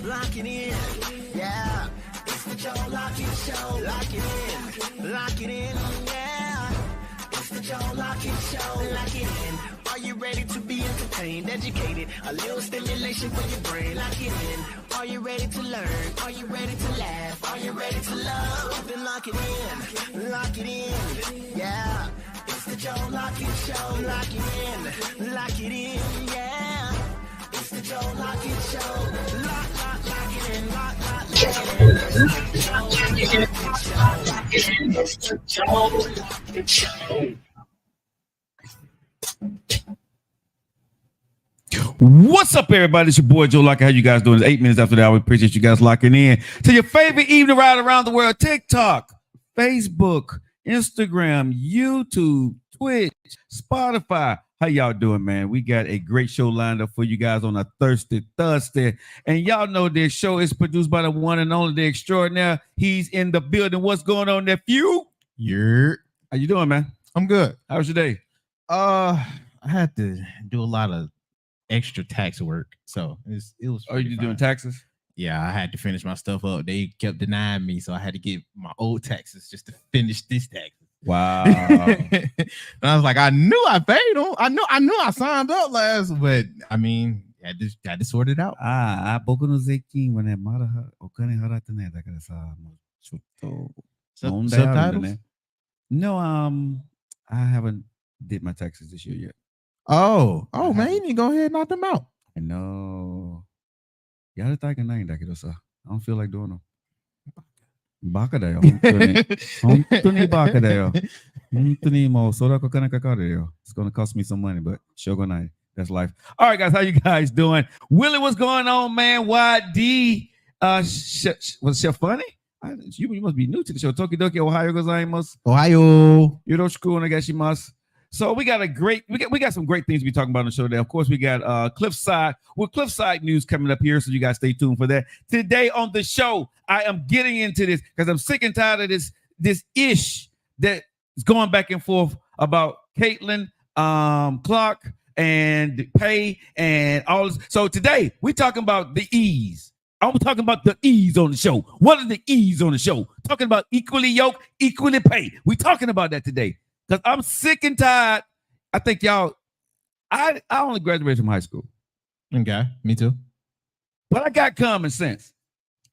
lock it in. Yeah, it's the Joe Lockett Show. Lock it in, yeah. It's the Joe Lockett Show. Lock it in. Are you ready to be entertained, educated? A little stimulation for your brain. Lock it in. Are you ready to learn? Are you ready to laugh? Are you ready to love? Then lock it in. Lock it in. Yeah. It's the Joe Lockett Show. Lock it in, yeah. It's the Joe Lockett Show. Lock it in, lock it in. It's the Joe Lockett Show. What's up, everybody? It's your boy Joe Lockett. How you guys doing? It's 8 minutes after the hour. We appreciate you guys locking in to your favorite evening ride around the world. TikTok, Facebook, Instagram, YouTube, Twitch, Spotify. How y'all doing, man? We got a great show lined up for you guys on a Thursday. And y'all know this show is produced by the one and only, the extraordinaire. He's in the building. What's going on, nephew? Yeah. How you doing, man? I'm good. How was your day? I had to do a lot of extra tax work, so it was. Are you doing taxes? Yeah, I had to finish my stuff up. They kept denying me, so I had to get my old taxes just to finish this tax. Wow. And I was like, I knew I paid them. I knew I signed up last, but I mean, I just had to sort it out. Pouco no zequinho, né? Mara, o cane harata né? Da casa Subtitles? No, I haven't did my taxes this year yet. Oh, man, you need to go ahead and knock them out. I know. I don't feel like doing them. Baka da yo. Hontoni baka da yo. Hontoni mo sora ko kana kakare yo. It's gonna cost me some money, but shogunai. That's life. All right, guys, how you guys doing? Willie, what's going on, man? YD, was Chef Funny? You must be new to the show. Tokidoki, Ohio gozaimasu. Ohio. Yoroshiku onegaishimasu. So we got some great things to be talking about on the show today. Of course, we got Cliffside news coming up here, so you guys stay tuned for that. Today on the show, I am getting into this because I'm sick and tired of this ish that is going back and forth about Caitlin, Clark, and pay and all this. So today we're talking about the E's. I'm talking about the E's on the show. What are the E's on the show? Talking about equally yoked, equally pay. We're talking about that today. Because I'm sick and tired. I think y'all, I only graduated from high school. Okay, me too. But I got common sense.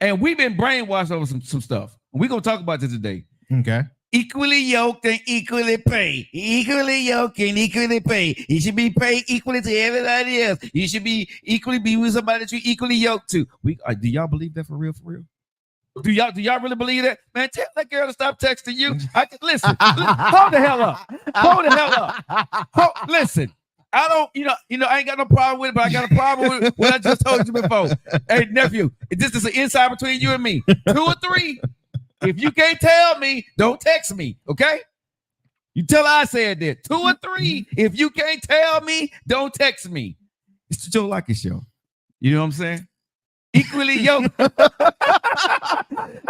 And we've been brainwashed over some stuff. And we're going to talk about this today. Okay. Equally yoked and equally paid. Equally yoked and equally paid. You should be paid equally to everybody else. You should be equally be with somebody that you equally yoked to. Do y'all believe that for real? Do y'all really believe that? Man, tell that girl to stop texting you. Listen, hold the hell up. Listen, I don't, I ain't got no problem with it, but I got a problem with what I just told you before. Hey, nephew, this is an inside between you and me. 2 or 3. If you can't tell me, don't text me, okay? You tell her I said that. 2 or 3. If you can't tell me, don't text me. It's the Joe Lockett Show. You know what I'm saying? Equally yoked.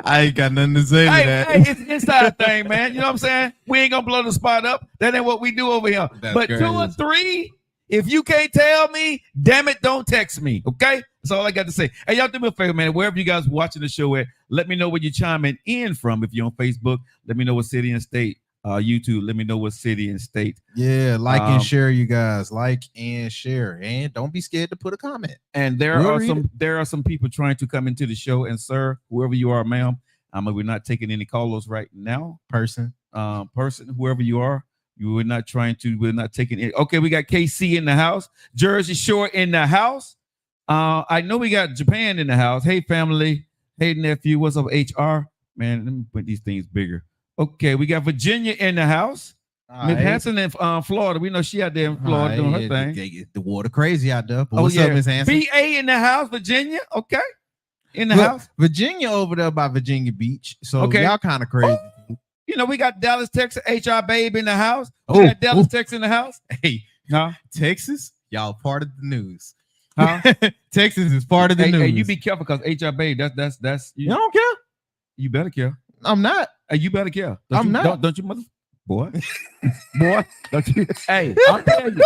I ain't got nothing to say to that. Hey, it's an inside thing, man. You know what I'm saying? We ain't gonna blow the spot up. That ain't what we do over here. That's but crazy. 2 or 3, if you can't tell me, damn it, don't text me. Okay? That's all I got to say. Hey, y'all do me a favor, man. Wherever you guys watching the show at, let me know where you're chiming in from. If you're on Facebook, let me know what city and state. YouTube, let me know what city and state. Yeah, like and share, you guys. Like and share, and don't be scared to put a comment. And there are some people trying to come into the show. And sir, whoever you are, ma'am, we're not taking any callers right now. Person, whoever you are, we're not taking it. Okay, we got KC in the house, Jersey Shore in the house. I know we got Japan in the house. Hey, family. Hey, nephew. What's up, HR? Man, let me put these things bigger. Okay, we got Virginia in the house. Miss Hanson in Florida. We know she out there in Florida doing her thing. The water crazy out there. But what's up, Miss Hanson? BA in the house, Virginia. Okay. In the house. Virginia over there by Virginia Beach. So y'all kind of crazy. Oh, we got Dallas, Texas, HR Babe in the house. We got Dallas, Texas in the house. Hey, Texas, y'all part of the news. Huh? Texas is part of the news. Hey, you be careful because HR Babe, that's you don't care. You better care. I'm not. Hey, you better care. I'm not. Don't you mother boy. Boy, don't you, hey, I'm telling you.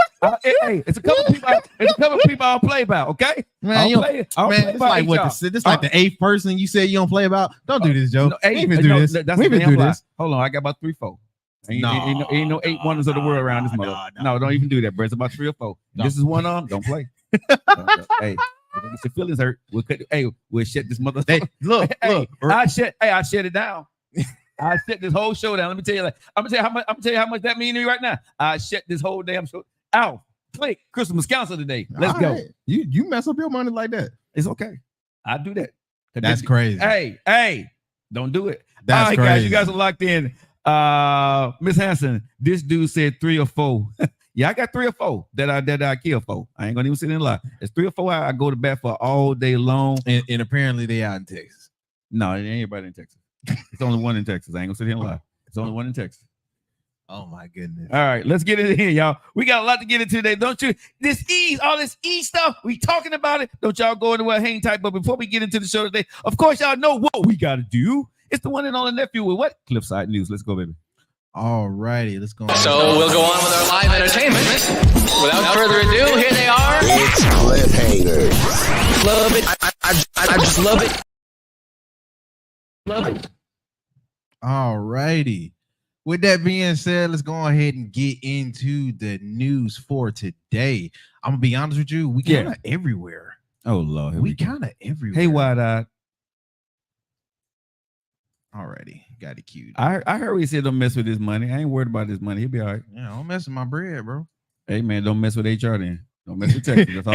Hey, it's a couple people. It's a couple people I'll play about. Okay, Man, it's like what? This like the 8th person you said you don't play about. Don't do this, Joe. No, we even do this. That's we even do this. Hold on, I got about 3, 4. Ain't no 8 wonders of the world around this mother. No, don't even do that, bro. It's about 3 or 4. This is one of them. Don't play. Hey, we're gonna get your feelings hurt. We'll shut this mother. Hey, look. I shut it down. I shut this whole show down. Let me tell you, I'm gonna tell you how much that means to me right now. I shut this whole damn show. Ow, click Christmas council today. Let's go. Right. You mess up your money like that. It's okay. I do that. That's crazy. Hey, don't do it. That's all right, crazy. guys, you guys are locked in. Miss Hanson, this dude said 3 or 4. Yeah, I got 3 or 4 that I kill for. I ain't gonna even sit in a lie. It's 3 or 4 I go to bat for all day long. And apparently they out in Texas. No, it ain't anybody in Texas. It's only one in Texas. I ain't gonna sit here and lie. It's only one in Texas. Oh my goodness. All right, let's get into here, y'all. We got a lot to get into today. Don't you? All this E stuff, we talking about it. Don't y'all go anywhere, hang tight. But before we get into the show today, of course, y'all know what we gotta do. It's the one and only nephew with what? Cliffside News. Let's go, baby. All righty, let's go. So we'll go on with our live entertainment. Without further ado, here they are. It's cliffhangers. Love it. I just love it. Love it. All righty. With that being said, let's go ahead and get into the news for today. I'm gonna be honest with you, we kind of everywhere. Oh Lord, we kind of everywhere. Hey, wide-eyed. Alrighty, got it queued. I heard we said don't mess with his money. I ain't worried about his money. He'll be all right. Yeah, don't mess with my bread, bro. Hey man, don't mess with HR then. Don't mess with Texas. That's all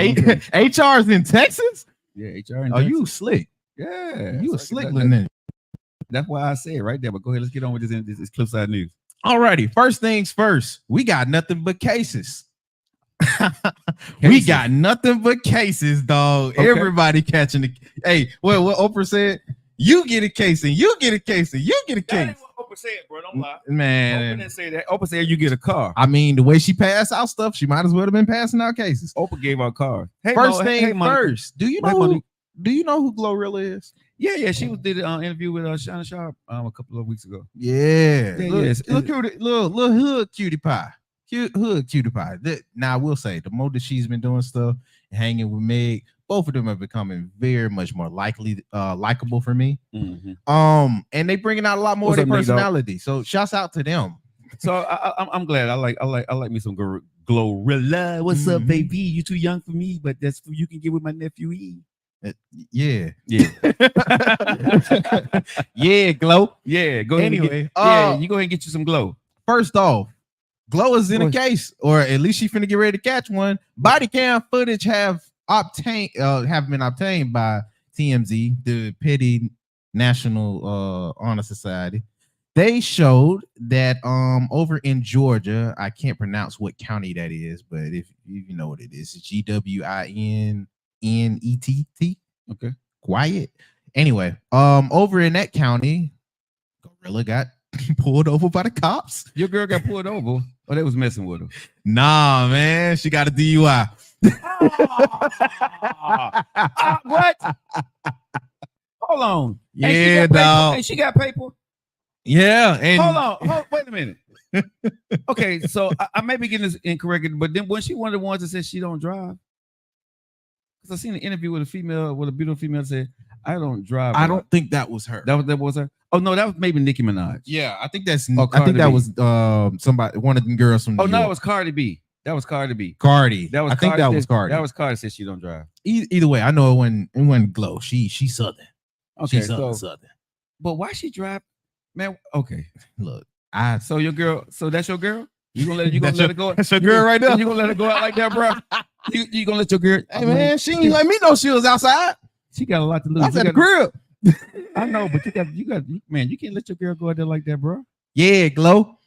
HR's in Texas? Yeah, HR in Texas. You slick. Yeah. You a slick then. That's why I said right there. But go ahead, let's get on with this Cliffside News. Alrighty, first things first. We got nothing but cases. We got nothing but cases, dog. Okay. Everybody catching the. Hey, what Oprah said? You get a case and you get a case and you get a case. That ain't what Oprah said, bro. Don't lie. Man. Oprah didn't say that. Oprah said you get a car. I mean, the way she passed out stuff, she might as well have been passing out cases. Oprah gave out cars. Hey, first thing first. Do you know who Glorilla is? Yeah. She did an interview with Shannon Sharp a couple of weeks ago. Yeah. Look little hood cutie pie. Hood cutie pie. Now I will say, the more that she's been doing stuff and hanging with Meg, both of them are becoming very much more likable for me. Mm-hmm. And they bringing out a lot more of their personality. So shouts out to them. So I'm glad. I like me some Glorilla. What's up, baby? You too young for me, but that's you can get with my nephew E. Yeah. Yeah, Glow. Yeah, go ahead. Anyway, you go ahead and get you some Glow. First off, Glow is in a case, or at least she finna get ready to catch one. Body cam footage have been obtained by TMZ, the Petty National Honor Society. They showed that over in Georgia, I can't pronounce what county that is, but if you know what it is, it's GWINNETT. Okay, quiet. Anyway, over in that county, Gorilla got pulled over by the cops. Your girl got pulled over. Oh, they was messing with her. Nah, man, she got a DUI. What? Hold on. Yeah, dog. And she got paper. Yeah. And hold on. Wait a minute. Okay, so I may be getting this incorrect, but then when she one of the ones that said she don't drive, because I seen an interview with a beautiful female that said, I don't drive. I don't think that was her. That was her. Oh no, that was maybe Nicki Minaj. Yeah, I think that's. I think that was somebody, one of them girls from. No, it was Cardi B. That was Cardi B. Cardi. That was. I think that was Cardi. That was Cardi said she don't drive. Either way, I know it wasn't Glow. She Southern. Okay, she's Southern. But why she drive? Man, okay. Look, so your girl. So that's your girl. You gonna let her go? That's your girl right there. You gonna let her go out like that, bro? You gonna let your girl? Hey man, she ain't let me know she was outside. She got a lot to lose. I said the crib. I know, but you got, man. You can't let your girl go out there like that, bro. Yeah, Glow.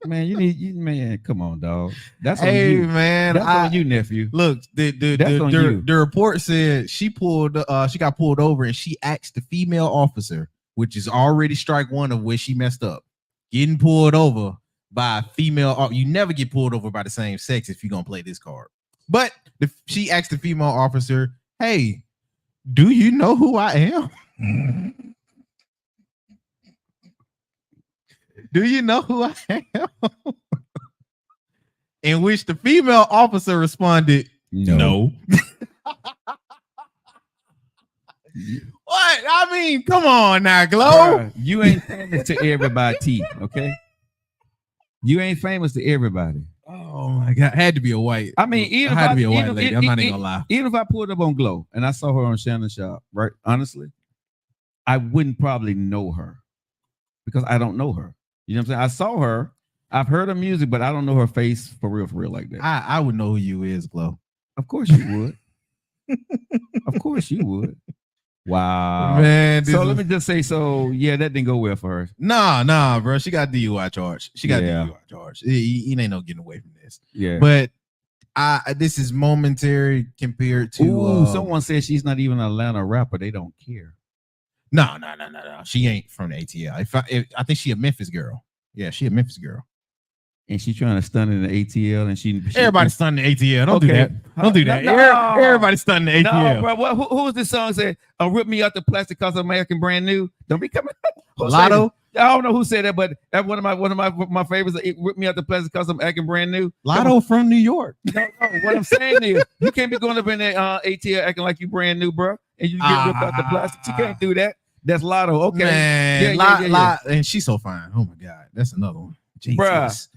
Man, man. Come on, dog. That's on you, man. That's on you, nephew. Look, the report said she got pulled over, and she asked the female officer, which is already strike one of where she messed up, getting pulled over by a female. You never get pulled over by the same sex if you're gonna play this card. But she asked the female officer, "Hey, do you know who I am?" Do you know who I am? In which the female officer responded, no. What? I mean, come on now, Glow. Bruh, you ain't famous to everybody, okay? You ain't famous to everybody. Oh my God, had to be a white. I mean, even had if to be a white even- lady. I'm not even gonna lie. Even if I pulled up on Glow and I saw her on Shannon Sharp, right? Honestly, I wouldn't probably know her because I don't know her. You know what I'm saying? I saw her, I've heard her music, but I don't know her face for real like that. I would know who you is, Glow. Of course you would. Of course you would. Wow, Man. So let me just say, yeah, that didn't go well for her. Nah, bro. She got DUI charge. Yeah. DUI charge. It ain't no getting away from this. Yeah, But this is momentary compared to. Ooh, someone said she's not even an Atlanta rapper. They don't care. No. She ain't from the ATL. I think she a Memphis girl. Yeah, she a Memphis girl. And she's trying to stun in the ATL, and she Everybody stunning the ATL. Don't do Okay. that. Don't do that. No. Everybody stunning the ATL. No, bro. Who was this song said? Rip me out the plastic cause I'm American brand new. Don't be coming. Who said Lotto. that? I don't know who said that, but that's one of my favorites. Rip me out the plastic cause I'm acting brand new. Lotto from New York. No. What I'm saying is, you can't be going up in that ATL acting like you brand new, bro, and you get ripped out the plastic. You can't do that. That's Lotto. Okay, Man, yeah. And she's so fine. Oh my God, that's another one. Jesus.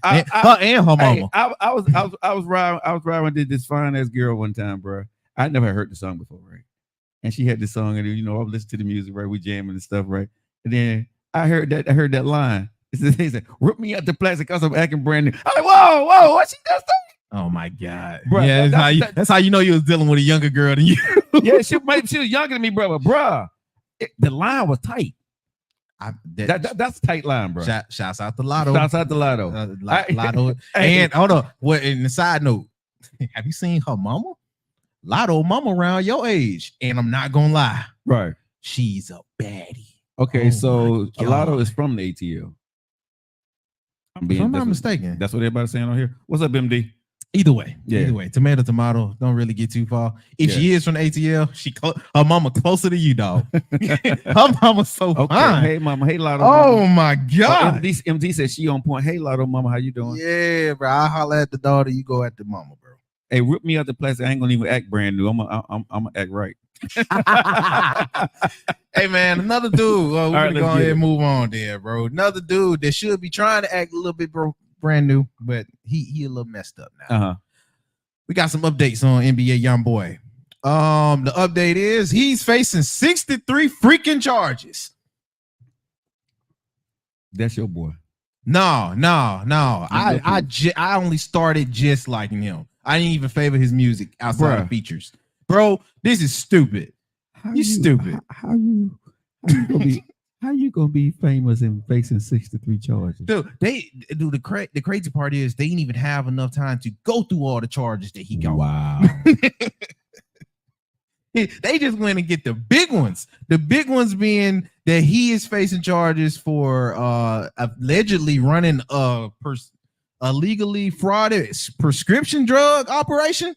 Bruh, and her mama. I was riding with this fine ass girl one time, bro. I never heard the song before, right? And she had this song, and I listened to the music, right? We jamming and stuff, right? And then I heard that line. He said, "Rip me out the plastic cause I'm acting brand new." I'm like, whoa, what she does? Oh my God, Bruh, yeah, that's how you know you was dealing with a younger girl than you. Yeah, she was younger than me, bro. But bruh, the line was tight. That's a tight line, bro. Shouts out to Lotto. Shouts out to Lotto. Lotto. Hey. And hold on. What? In the side note, have you seen her mama? Lotto mama around your age, and I'm not gonna lie, Right. she's a baddie. Okay, Oh so my God. Lotto is from the ATL. If I'm not mistaken. That's what everybody's saying on here. What's up, MD? Either way, Yeah. Either way, tomato. Don't really get too far. If she is from the ATL, her mama closer to you, dog. Her mama's so Okay. fine. Hey, mama. Hey, Lotto. Oh mama. my God. MD said she on point. Hey, Lotto, mama, how you doing? Yeah, bro. I holler at the daughter. You go at the mama, bro. Hey, rip me out the plastic. I ain't gonna even act brand new. I'm gonna act right. Hey man, another dude. We're right, gonna go let's ahead get and move on there, bro. Another dude that should be trying to act a little bit brand new, but he a little messed up now. Uh-huh. We got some updates on NBA YoungBoy. The update is he's facing 63 freaking charges. That's your boy. No. I only started just liking him. I didn't even favor his music outside of features. Bro, this is stupid. You stupid. How you gonna be famous and facing 63 charges? Dude, the crazy part is they didn't even have enough time to go through all the charges that he got. Wow. They just went and get the big ones. The big ones being that he is facing charges for allegedly running a legally frauded prescription drug operation.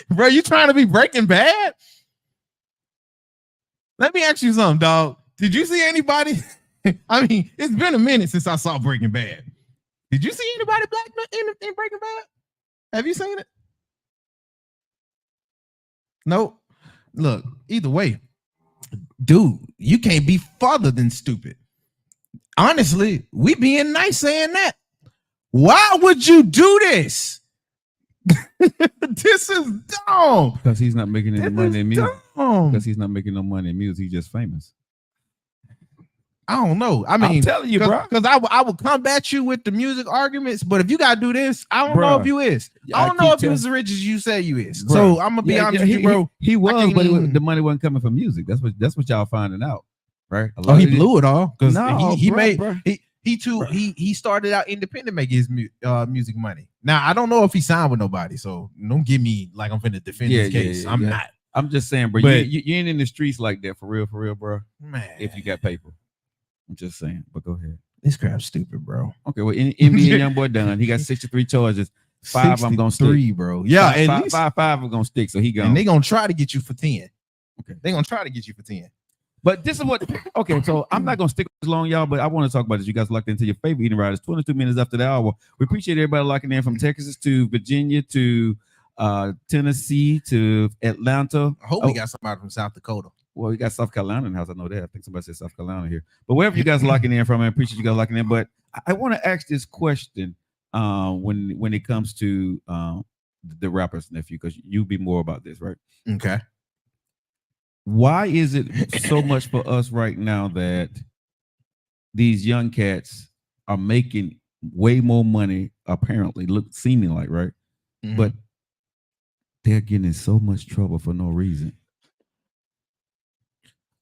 Bro, you trying to be Breaking Bad? Let me ask you something, dog. Did you see anybody? I mean, it's been a minute since I saw Breaking Bad. Did you see anybody black in Breaking Bad? Have you seen it? Nope. Look, either way, dude, you can't be farther than stupid. Honestly, we being nice saying that. Why would you do this? This is dumb. Because he's not making any money in music. Dumb. Because he's not making no money in music. He's just famous. I don't know. I mean, I'm telling you, bro. Because I will combat you with the music arguments, but if you gotta do this, I don't know if you is. I don't know if you as rich as you say you is. Bro. So I'm gonna be honest with you, bro. He was, but even- the money wasn't coming from music. That's what y'all finding out, right? Oh, he blew it all because No, he bro, made bro. he started out independent making his music money. Now I don't know if he signed with nobody, so don't give me like I'm finna defend his case. I'm not. I'm just saying, bro. But- You ain't in the streets like that for real, bro. Man, If you got paper, I'm just saying. But go ahead. this crap's stupid, bro. Okay, well, NBA YoungBoy done. He got 63 charges. 5 of them gonna stick. 63, bro. Yeah, at least, five of them gonna stick. So he gone. and they gonna try to get you for 10. Okay. They gonna try to get you for 10. But this is what. Okay, so I'm not gonna stick with this long, y'all. But I want to talk about this. You guys locked into your favorite eating riders. 22 minutes after the hour. We appreciate everybody locking in from Texas to Virginia to Tennessee to Atlanta. I hope we got somebody from South Dakota. Well, we got South Carolina in the house. I know that. I think somebody said South Carolina here. But wherever you guys locking in from, I appreciate you guys locking in. But I want to ask this question when it comes to the rappers, nephew, because you be more about this, right? Okay. Why is it so much for us right now that these young cats are making way more money, apparently, seeming like, right? Mhm. But they're getting in so much trouble for no reason.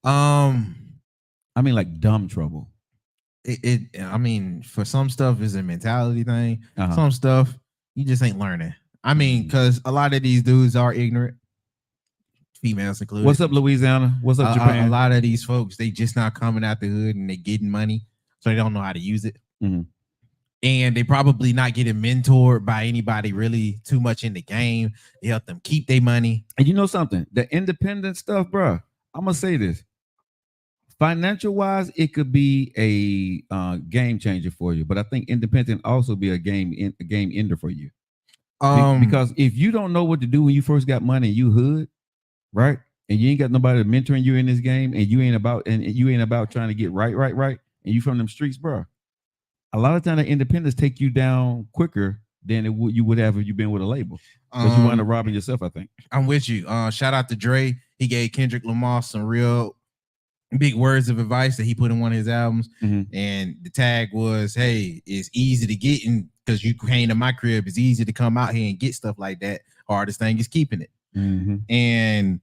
I mean, like dumb trouble. I mean, for some stuff is a mentality thing. Uh-huh. Some stuff you just ain't learning. I mean, because a lot of these dudes are ignorant, females included. What's up, Louisiana? What's up, Japan? A lot of these folks, they just not coming out the hood and they getting money, so they don't know how to use it. Mhm. And they probably not getting mentored by anybody really too much in the game to help them keep their money. And you know something? The independent stuff, bro. I'm gonna say this. Financial wise, it could be a game changer for you, but I think independent also be a game ender for you. Because if you don't know what to do when you first got money and you hood, right, and you ain't got nobody mentoring you in this game, and you ain't about trying to get right, and you from them streets, bro. A lot of times the independents take you down quicker than you would have if you been with a label, because you wind up robbing yourself. I think I'm with you. Shout out to Dre. He gave Kendrick Lamar some real big words of advice that he put in one of his albums. Mhm. And the tag was, hey, it's easy to get in because you came to my crib. It's easy to come out here and get stuff like that. Hardest thing is keeping it. Mhm. And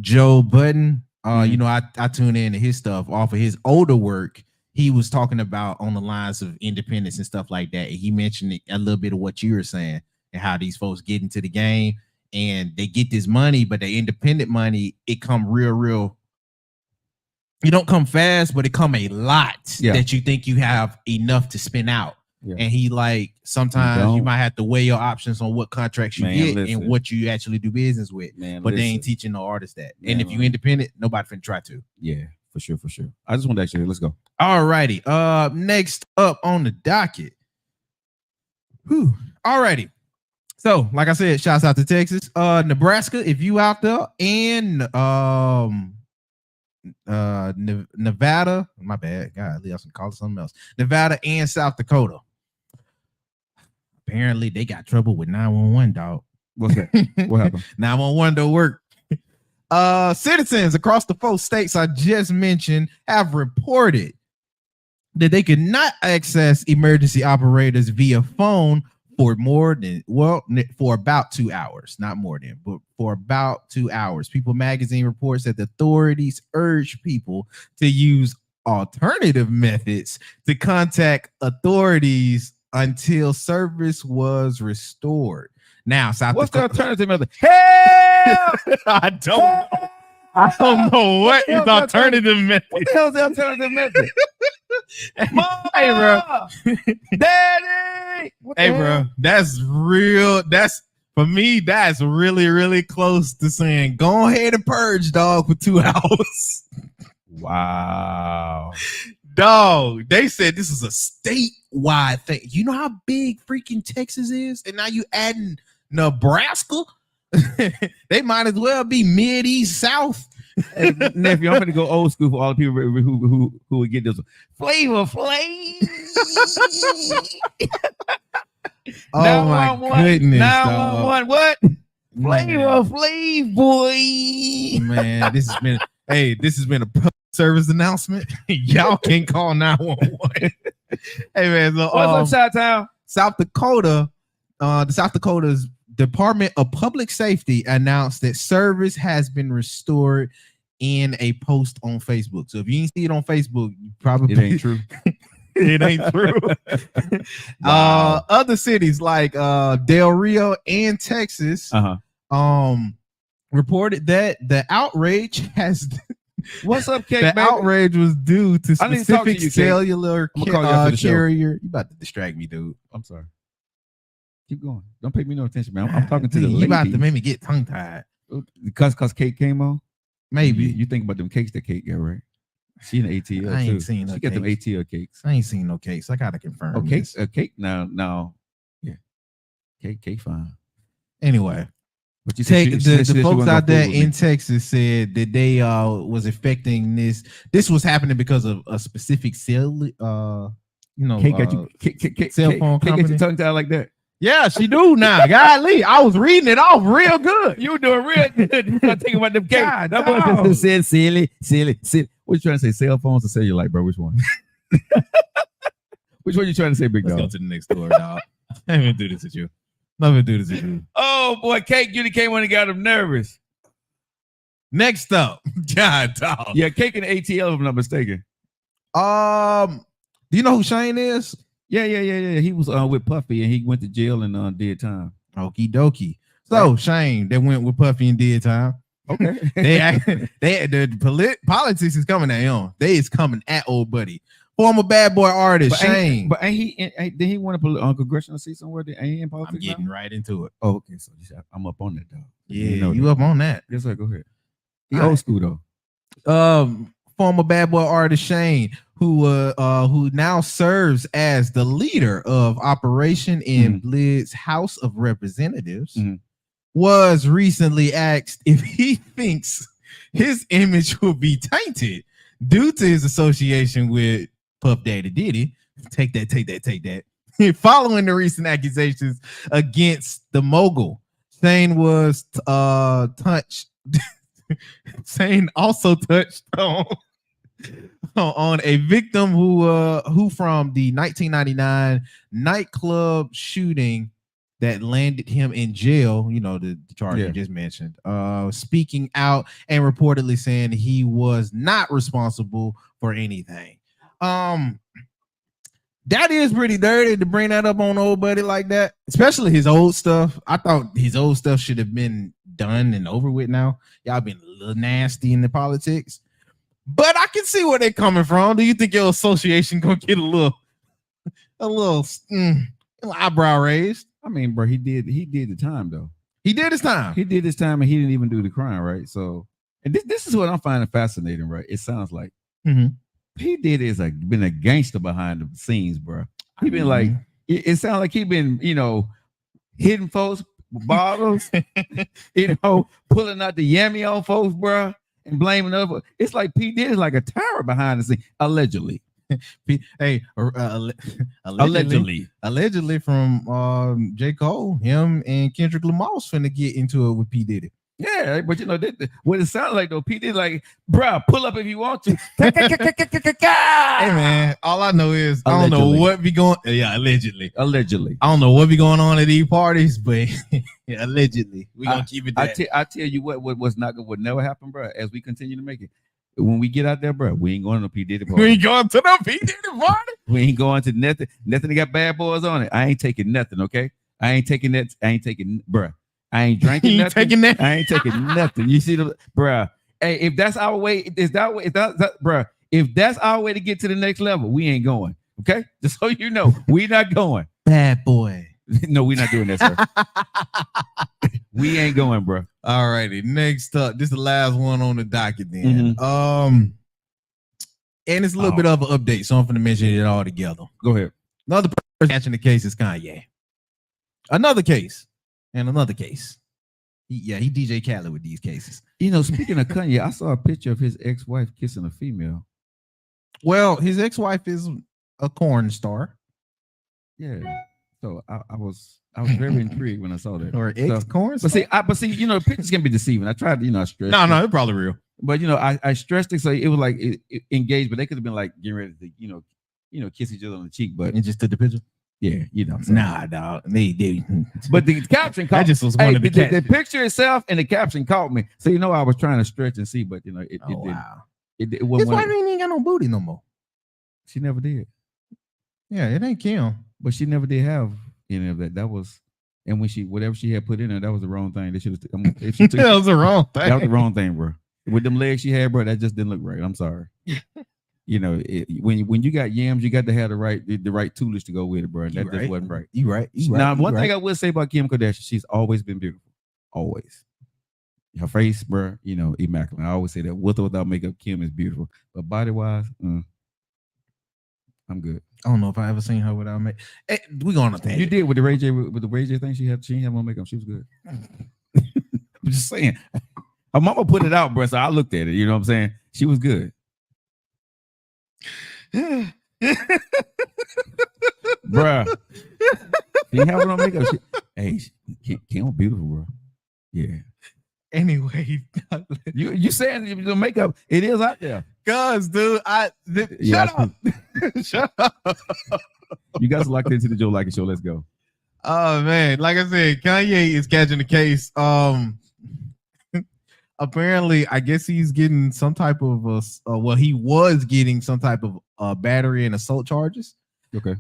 Joe Budden, you know, I tune into his stuff off of his older work. He was talking about on the lines of independence and stuff like that. And he mentioned a little bit of what you were saying and how these folks get into the game and they get this money, but the independent money, it come real. It don't come fast, but it come a lot that you think you have enough to spin out. Yeah. And he like, sometimes you might have to weigh your options on what contracts you get and what you actually do business with. But they ain't teaching no artists that. And if you independent, nobody finna try to. Yeah, for sure. I just want to actually, let's go. All righty. Next up on the docket. All righty. So, like I said, shouts out to Texas. Nebraska, if you out there, and Nevada, my bad. God, I was call it something else. Nevada and South Dakota. Apparently, they got trouble with 911, dog. What's that? What happened? 911 don't work. Citizens across the 4 states I just mentioned have reported that they could not access emergency operators via phone for about 2 hours, not more than, but for about 2 hours. People Magazine reports that the authorities urge people to use alternative methods to contact authorities until service was restored. Now, what's the alternative method? Hell! I don't know what is alternative method. What the hell is the alternative method? Mama! Hey, bro. Daddy! Hey, bro. That's real. That's, for me, that's really, really close to saying, go ahead and purge, dog, for 2 hours. Wow. Dog, they said this is a statewide thing. You know how big freaking Texas is? And now you adding Nebraska? They might as well be mid-east south. Hey, nephew, I'm gonna go old school for all the people who would get this one. Flavor Flav. Oh my goodness. 911 what? Flavor Flav, boy. Man, this has been a public service announcement. Y'all can call 911. Hey man, so, what's up, Chi-Town? South Dakota, the South Dakota's Department of Public Safety announced that service has been restored in a post on Facebook. So if you didn't see it on Facebook, you probably it ain't true. It ain't true. Wow. Other cities like Del Rio and Texas reported that the outrage has what's up, Kate? The outrage was due to specific you, cellular carrier. You about to distract me, dude. I'm sorry. Keep going. Don't pay me no attention, man. I'm talking to the lady. You about to make me get tongue tied. Because Kate came on. Maybe. You think about them cakes that Kate got, right? She in the ATL I ain't too. seen no She got them cakes. ATL cakes. I ain't seen no cakes. I gotta confirm. Oh, cake, this. a cake. No, yeah, cake, fine. Anyway, But you said the folks out there in Texas said that they was affecting this. This was happening because of a specific cell, cell phone Cake company. get your tongue tied like that. Yeah, she do now. Golly, I was reading it off real good. You were doing real good. You start thinking about them cake. God, That dog. boy said silly. What you trying to say? Cell phones or cellulite, bro? Which one? Which one you trying to say, big Let's dog? go to the next story, dog. Let me do this with you. Let me do this with you. Oh boy, Cake, you came when he got him nervous. Next up, God, dog. Yeah, Cake and ATL, if I'm not mistaken. Do you know who Shane is? Yeah. He was with Puffy and he went to jail and did time. Okie dokie. So Right. Shane, they went with Puffy and did time. Okay. The politics is coming at him. They is coming at old buddy. Former bad boy artist Shane. But did he want a congressional seat somewhere? Ain't he in I'm politics getting now? right into it. Oh, okay. So I'm up on that, dog. Yeah, you up on that. Yes, sir. Go ahead. He All old right. school though. Former bad boy artist Shane, who now serves as the leader of operation in Bliz's House of Representatives, was recently asked if he thinks his image will be tainted due to his association with Puff Daddy Diddy. Take that. Following the recent accusations against the mogul, Shane was touched. Shane also touched on a victim who from the 1999 nightclub shooting that landed him in jail. You know, the charge you just mentioned. Speaking out and reportedly saying he was not responsible for anything. That is pretty dirty to bring that up on old buddy like that, especially his old stuff. I thought his old stuff should have been done and over with now. Y'all been a little nasty in the politics, but I can see where they're coming from. Do you think your association gonna get a little eyebrow raised? I mean, bro, he did the time though. He did his time. He did his time and he didn't even do the crime, right? So, and this is what I'm finding fascinating, right? It sounds like P. Diddy is been a gangster behind the scenes, bro. He been like, it sounds like he been, hitting folks with bottles, pulling out the yummy on folks, bro, and blaming other. It's like P. Diddy is like a terror behind the scene, allegedly. Allegedly from J. Cole, him and Kendrick Lamar's finna get into it with P. Diddy. Yeah, but what it sounds like though, P. Diddy like, bro, pull up if you want to. Hey man, all I know is I don't know what be going. Yeah, allegedly. I don't know what be going on at these parties, but allegedly we gonna keep it. I tell you what's not good, what never happen, bro. As we continue to make it, when we get out there, bro, we ain't going to no P. Diddy party. We ain't going to no P. Diddy party. We ain't going to nothing. Nothing that got bad boys on it. I ain't taking nothing. Okay, I ain't taking that. I ain't taking, bro. I ain't drinking nothing. I ain't taking nothing. You see the, bruh. Hey, if that's our way, bruh. If that's our way to get to the next level, we ain't going. Okay, just so you know, we not going. Bad boy. No, we not doing that, sir. We ain't going, bro. All righty. Next up, this is the last one on the docket. Then, and it's a little bit of an update, so I'm going to mention it all together. Go ahead. Another person catching the case is Kanye. Another case. And another case. He DJ Khaled with these cases. Speaking of Kanye, I saw a picture of his ex-wife kissing a female. Well, his ex-wife is a corn star. Yeah. So I was very intrigued when I saw that. Or ex-corn star. But see, pictures can be deceiving. I tried to, I stressed. No, it's probably real. But I stressed it, so it was like it engaged, but they could have been like getting ready to, kiss each other on the cheek, but and just took the picture. Yeah, so. Nah, dog. They did. But the caption caught. I just was one of the picture itself and the caption caught me. So I was trying to stretch and see, but it didn't. Wow. It wasn't. His wife ain't got no booty no more. She never did. Yeah, it ain't Kim. But she never did have any of that. That was, and when whatever she had put in there, that was the wrong thing. They should have. That was the wrong thing. That was the wrong thing, bro. With them legs she had, bro, that just didn't look right. I'm sorry. When you got yams, you got to have the right toolage to go with it, bro. That just wasn't right. You right. Now, one thing I will say about Kim Kardashian, she's always been beautiful. Always. Her face, bro, you know, immaculate. I always say that with or without makeup, Kim is beautiful. But body wise, I'm good. I don't know if I ever seen her without makeup. Hey, we going up there. You did with the Ray J thing. She didn't have on makeup. She was good. I'm just saying. Her mama put it out, bro. So I looked at it. You know what I'm saying? She was good. Bruh. She didn't have on makeup. Kim was beautiful, bro. Yeah. Anyway, you saying the makeup, it is out there. Cuz, dude, shut up. Shut up. You guys locked into the Joe Lockett Show. Let's go. Oh man, like I said, Kanye is catching the case. Apparently, I guess he's getting some type of he was getting some type of battery and assault charges. Okay.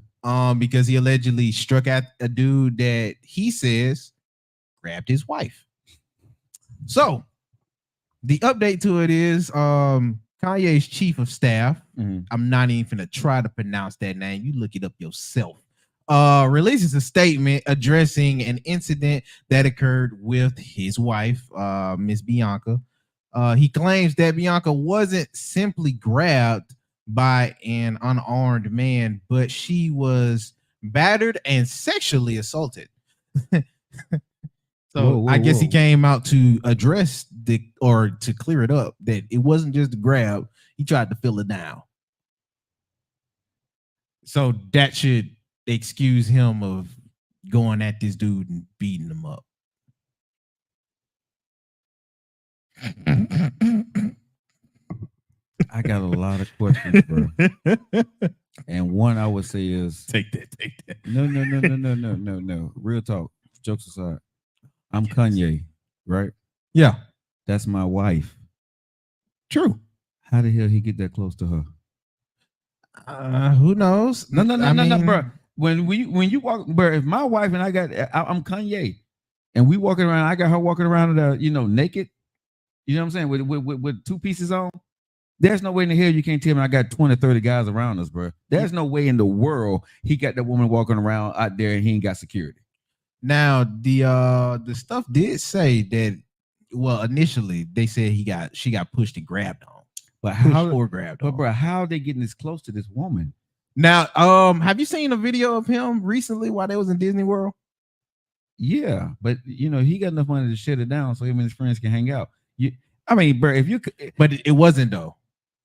Because he allegedly struck at a dude that he says grabbed his wife. So the update to it is Kanye's chief of staff. I'm not even gonna try to pronounce that name. You look it up yourself. Releases a statement addressing an incident that occurred with his wife, Miss Bianca. He claims that Bianca wasn't simply grabbed by an unarmed man, but she was battered and sexually assaulted. So I guess he came out to address to clear it up that it wasn't just a grab. He tried to fill it down. So that should excuse him of going at this dude and beating him up. I got a lot of questions, bro. And one I would say is take that. No. Real talk. Jokes aside. I'm Kanye, right? Yeah. That's my wife. True. How the hell he get that close to her? Who knows? No, bro. When you walk, bro, if my wife and I'm Kanye, and we walking around, I got her walking around naked. You know what I'm saying? With two pieces on. There's no way in the hell you can't tell me I got 20, 30 guys around us, bro. There's no way in the world he got that woman walking around out there and he ain't got security. Now the stuff did say that. Well, initially they said she got pushed and grabbed on, but how grabbed on? But bro, how are they getting this close to this woman? Now, have you seen a video of him recently while they was in Disney World? Yeah, but he got enough money to shut it down so him and his friends can hang out. Bro, if you could, but it wasn't though.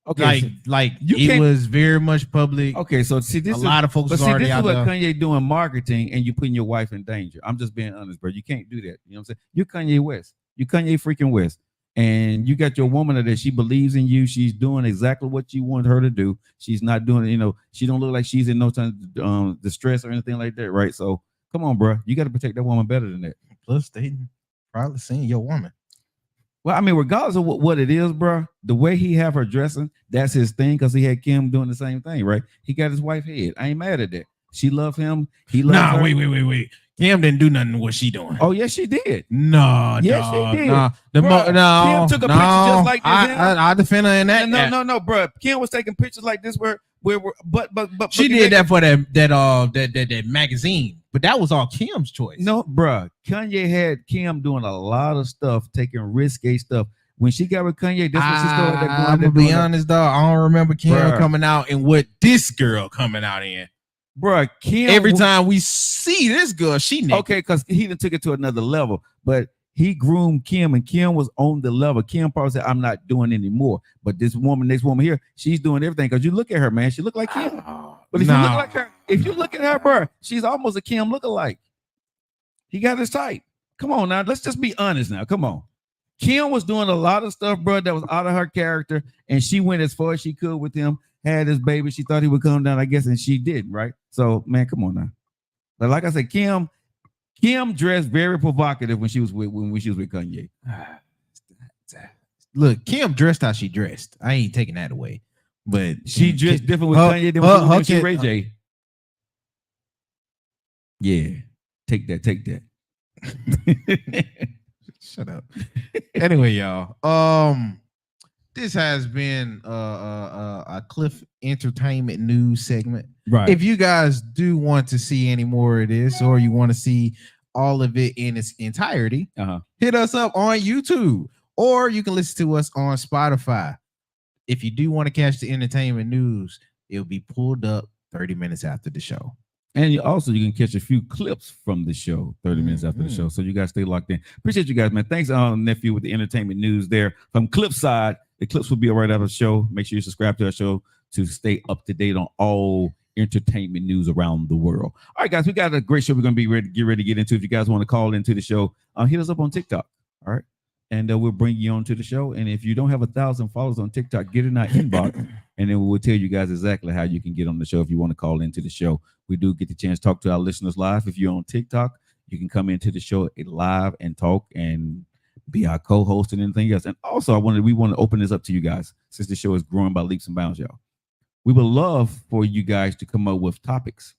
Okay, it was very much public. Okay, so see, this a lot of folks. But see, this is what Kanye doing marketing, and you putting your wife in danger. I'm just being honest, bro. You can't do that. You know what I'm saying? You're Kanye West. You Kanye freaking West, and you got your woman that she believes in you. She's doing exactly what you want her to do. She's not doing it. She don't look like she's in no time distress or anything like that, right? So come on, bro. You got to protect that woman better than that. Plus, they probably seen your woman. Well, I mean, regardless of what it is, bro, the way he have her dressing, that's his thing because he had Kim doing the same thing, right? He got his wife head. I ain't mad at that. She loved him. He loved her. Wait. Kim didn't do nothing to what she doing. Oh, yes, she did. No, yes, she did. No, Kim took a picture just like this. I defend her in that. No, bro. Kim was taking pictures like this but she did that for that magazine. But that was all Kim's choice. No, bro. Kanye had Kim doing a lot of stuff, taking risque stuff. When she got with Kanye, that's when she started going. I'm gonna be honest, dog. I don't remember Kim coming out in what this girl coming out in. Bro, Kim. Every time we see this girl, she naked. Okay, because he done took it to another level. But he groomed Kim, and Kim was on the level. Kim probably said, "I'm not doing anymore." But this woman here, she's doing everything. Because you look at her, man, she look like Kim. But if you look like her, if you look at her, bro, she's almost a Kim lookalike. He got his type. Come on now, let's just be honest now. Come on. Kim was doing a lot of stuff, bro, that was out of her character, and she went as far as she could with him. Had his baby, she thought he would come down, I guess, and she didn't, right? So, man, come on now. But like I said, Kim dressed very provocative when she was with Kanye. Look, Kim dressed how she dressed. I ain't taking that away. But she dressed different with Kanye than when she was Ray J. Yeah, take that. Shut up. Anyway, y'all. This has been a Cliff Entertainment news segment. Right. If you guys do want to see any more of this, or you want to see all of it in its entirety, hit us up on YouTube. or you can listen to us on Spotify. If you do want to catch the entertainment news, it'll be pulled up 30 minutes after the show. And you can catch a few clips from the show 30 minutes after the show. So you guys stay locked in. Appreciate you guys, man. Thanks, nephew, with the entertainment news there from Cliffside. The clips will be right after the show. Make sure you subscribe to our show to stay up to date on all entertainment news around the world. All right, guys, we got a great show we're going to be ready to get into. If you guys want to call into the show, hit us up on TikTok. All right. And we'll bring you on to the show. And if you don't have 1,000 followers on TikTok, get in our inbox, and then we'll tell you guys exactly how you can get on the show if you want to call into the show. We do get the chance to talk to our listeners live. If you're on TikTok, you can come into the show live and talk and be our co-host and anything else. And also, we want to open this up to you guys since the show is growing by leaps and bounds, y'all. We would love for you guys to come up with topics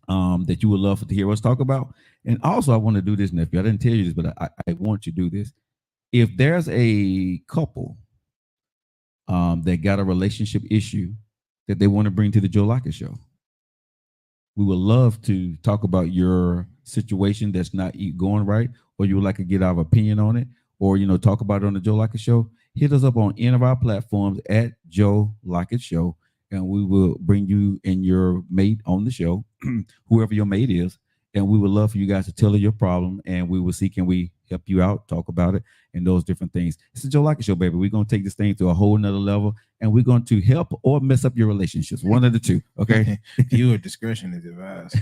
that you would love to hear us talk about. And also, I want to do this, nephew. I didn't tell you this, but I want you to do this. If there's a couple that got a relationship issue that they want to bring to the Joe Lockett Show, we would love to talk about your situation that's not going right, or you would like to get our opinion on it, or talk about it on the Joe Lockett Show. Hit us up on any of our platforms at Joe Lockett Show, and we will bring you and your mate on the show, whoever your mate is. And we would love for you guys to tell her your problem, and we will see, can we help you out, talk about it, and those different things. It's the Joe Lockett Show, baby. We're going to take this thing to a whole nother level, and we're going to help or mess up your relationships. One of the two, okay? Viewer discretion is advised.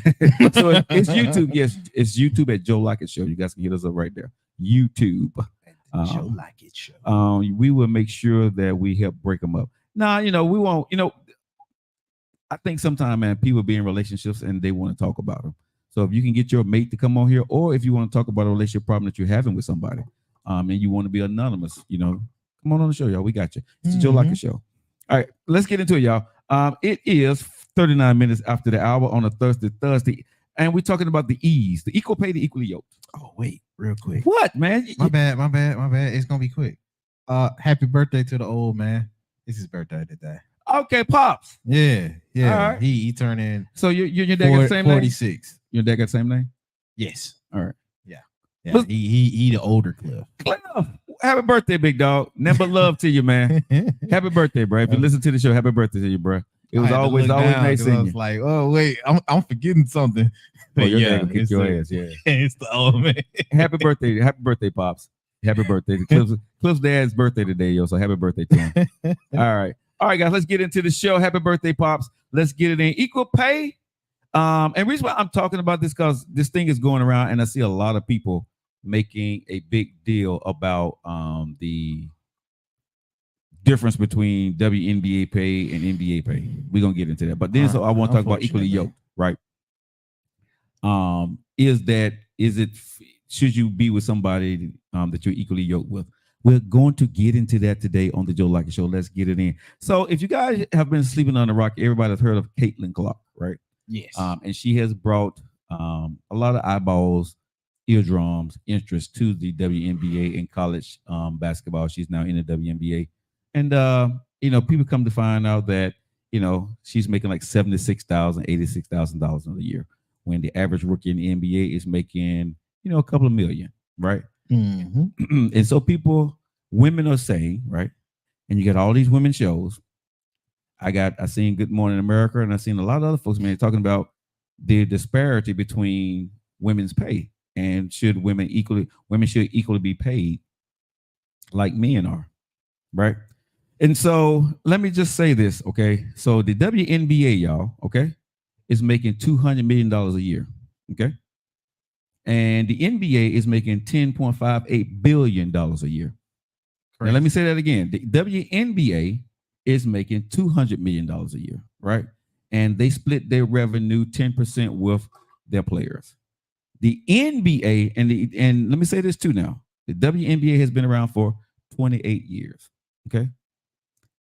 So it's YouTube. Yes, it's YouTube at Joe Lockett Show. You guys can hit us up right there. YouTube. Joe Lockett Show. We will make sure that we help break them up. Now, we won't, I think sometimes, man, people be in relationships and they want to talk about them. So if you can get your mate to come on here, or if you want to talk about a relationship problem that you're having with somebody, and you want to be anonymous, come on the show, y'all. We got you. It's the Joe Lockett Show. All right, let's get into it, y'all. It is 39 minutes after the hour on a Thursday, and we're talking about the ease, the equal pay, the equally yoked. Oh, wait, real quick. What, man? My bad. It's gonna be quick. Happy birthday to the old man. It's his birthday today. Okay, Pops. Yeah. All right. He turned in. So your dad got the same name? 46. Your dad got the same name? Yes. All right. Yeah. He the older Cliff. Cliff, happy birthday, big dog. Never love to you, man. Happy birthday, bro. If you listen to the show, happy birthday to you, bro. It was always nice seeing you. I was like, oh wait, I'm forgetting something. But your dad kick your ass. Yeah, it's the old man. Happy birthday, Pops. Happy birthday. Cliff's dad's birthday today, yo. So happy birthday to him. All right, guys. Let's get into the show. Happy birthday, Pops. Let's get it in. Equal pay. And reason why I'm talking about this, because this thing is going around, and I see a lot of people making a big deal about the difference between WNBA pay and NBA pay. We're gonna get into that, but then so I want to talk about equally yoked, right? Should you be with somebody that you're equally yoked with? We're going to get into that today on the Joe Lockett Show. Let's get it in. So if you guys have been sleeping on the rock, everybody's heard of Caitlin Clark, right? Yes. And she has brought a lot of eyeballs, eardrums, interest to the WNBA and college basketball. She's now in the WNBA. And, people come to find out that, she's making like $76,000, $86,000 a year, when the average rookie in the NBA is making, a couple of million, right? Mm-hmm. And so women are saying, right? And you got all these women shows. I seen Good Morning America, and I seen a lot of other folks, man, talking about the disparity between women's pay, and women should equally be paid like men are, right? And so let me just say this, okay? So the WNBA, y'all, okay, is making $200 million a year, okay? And the NBA is making $10.58 billion a year. Now, let me say that again. The WNBA is making $200 million a year, right? And they split their revenue 10% with their players. The NBA, and let me say this too now, the WNBA has been around for 28 years, okay?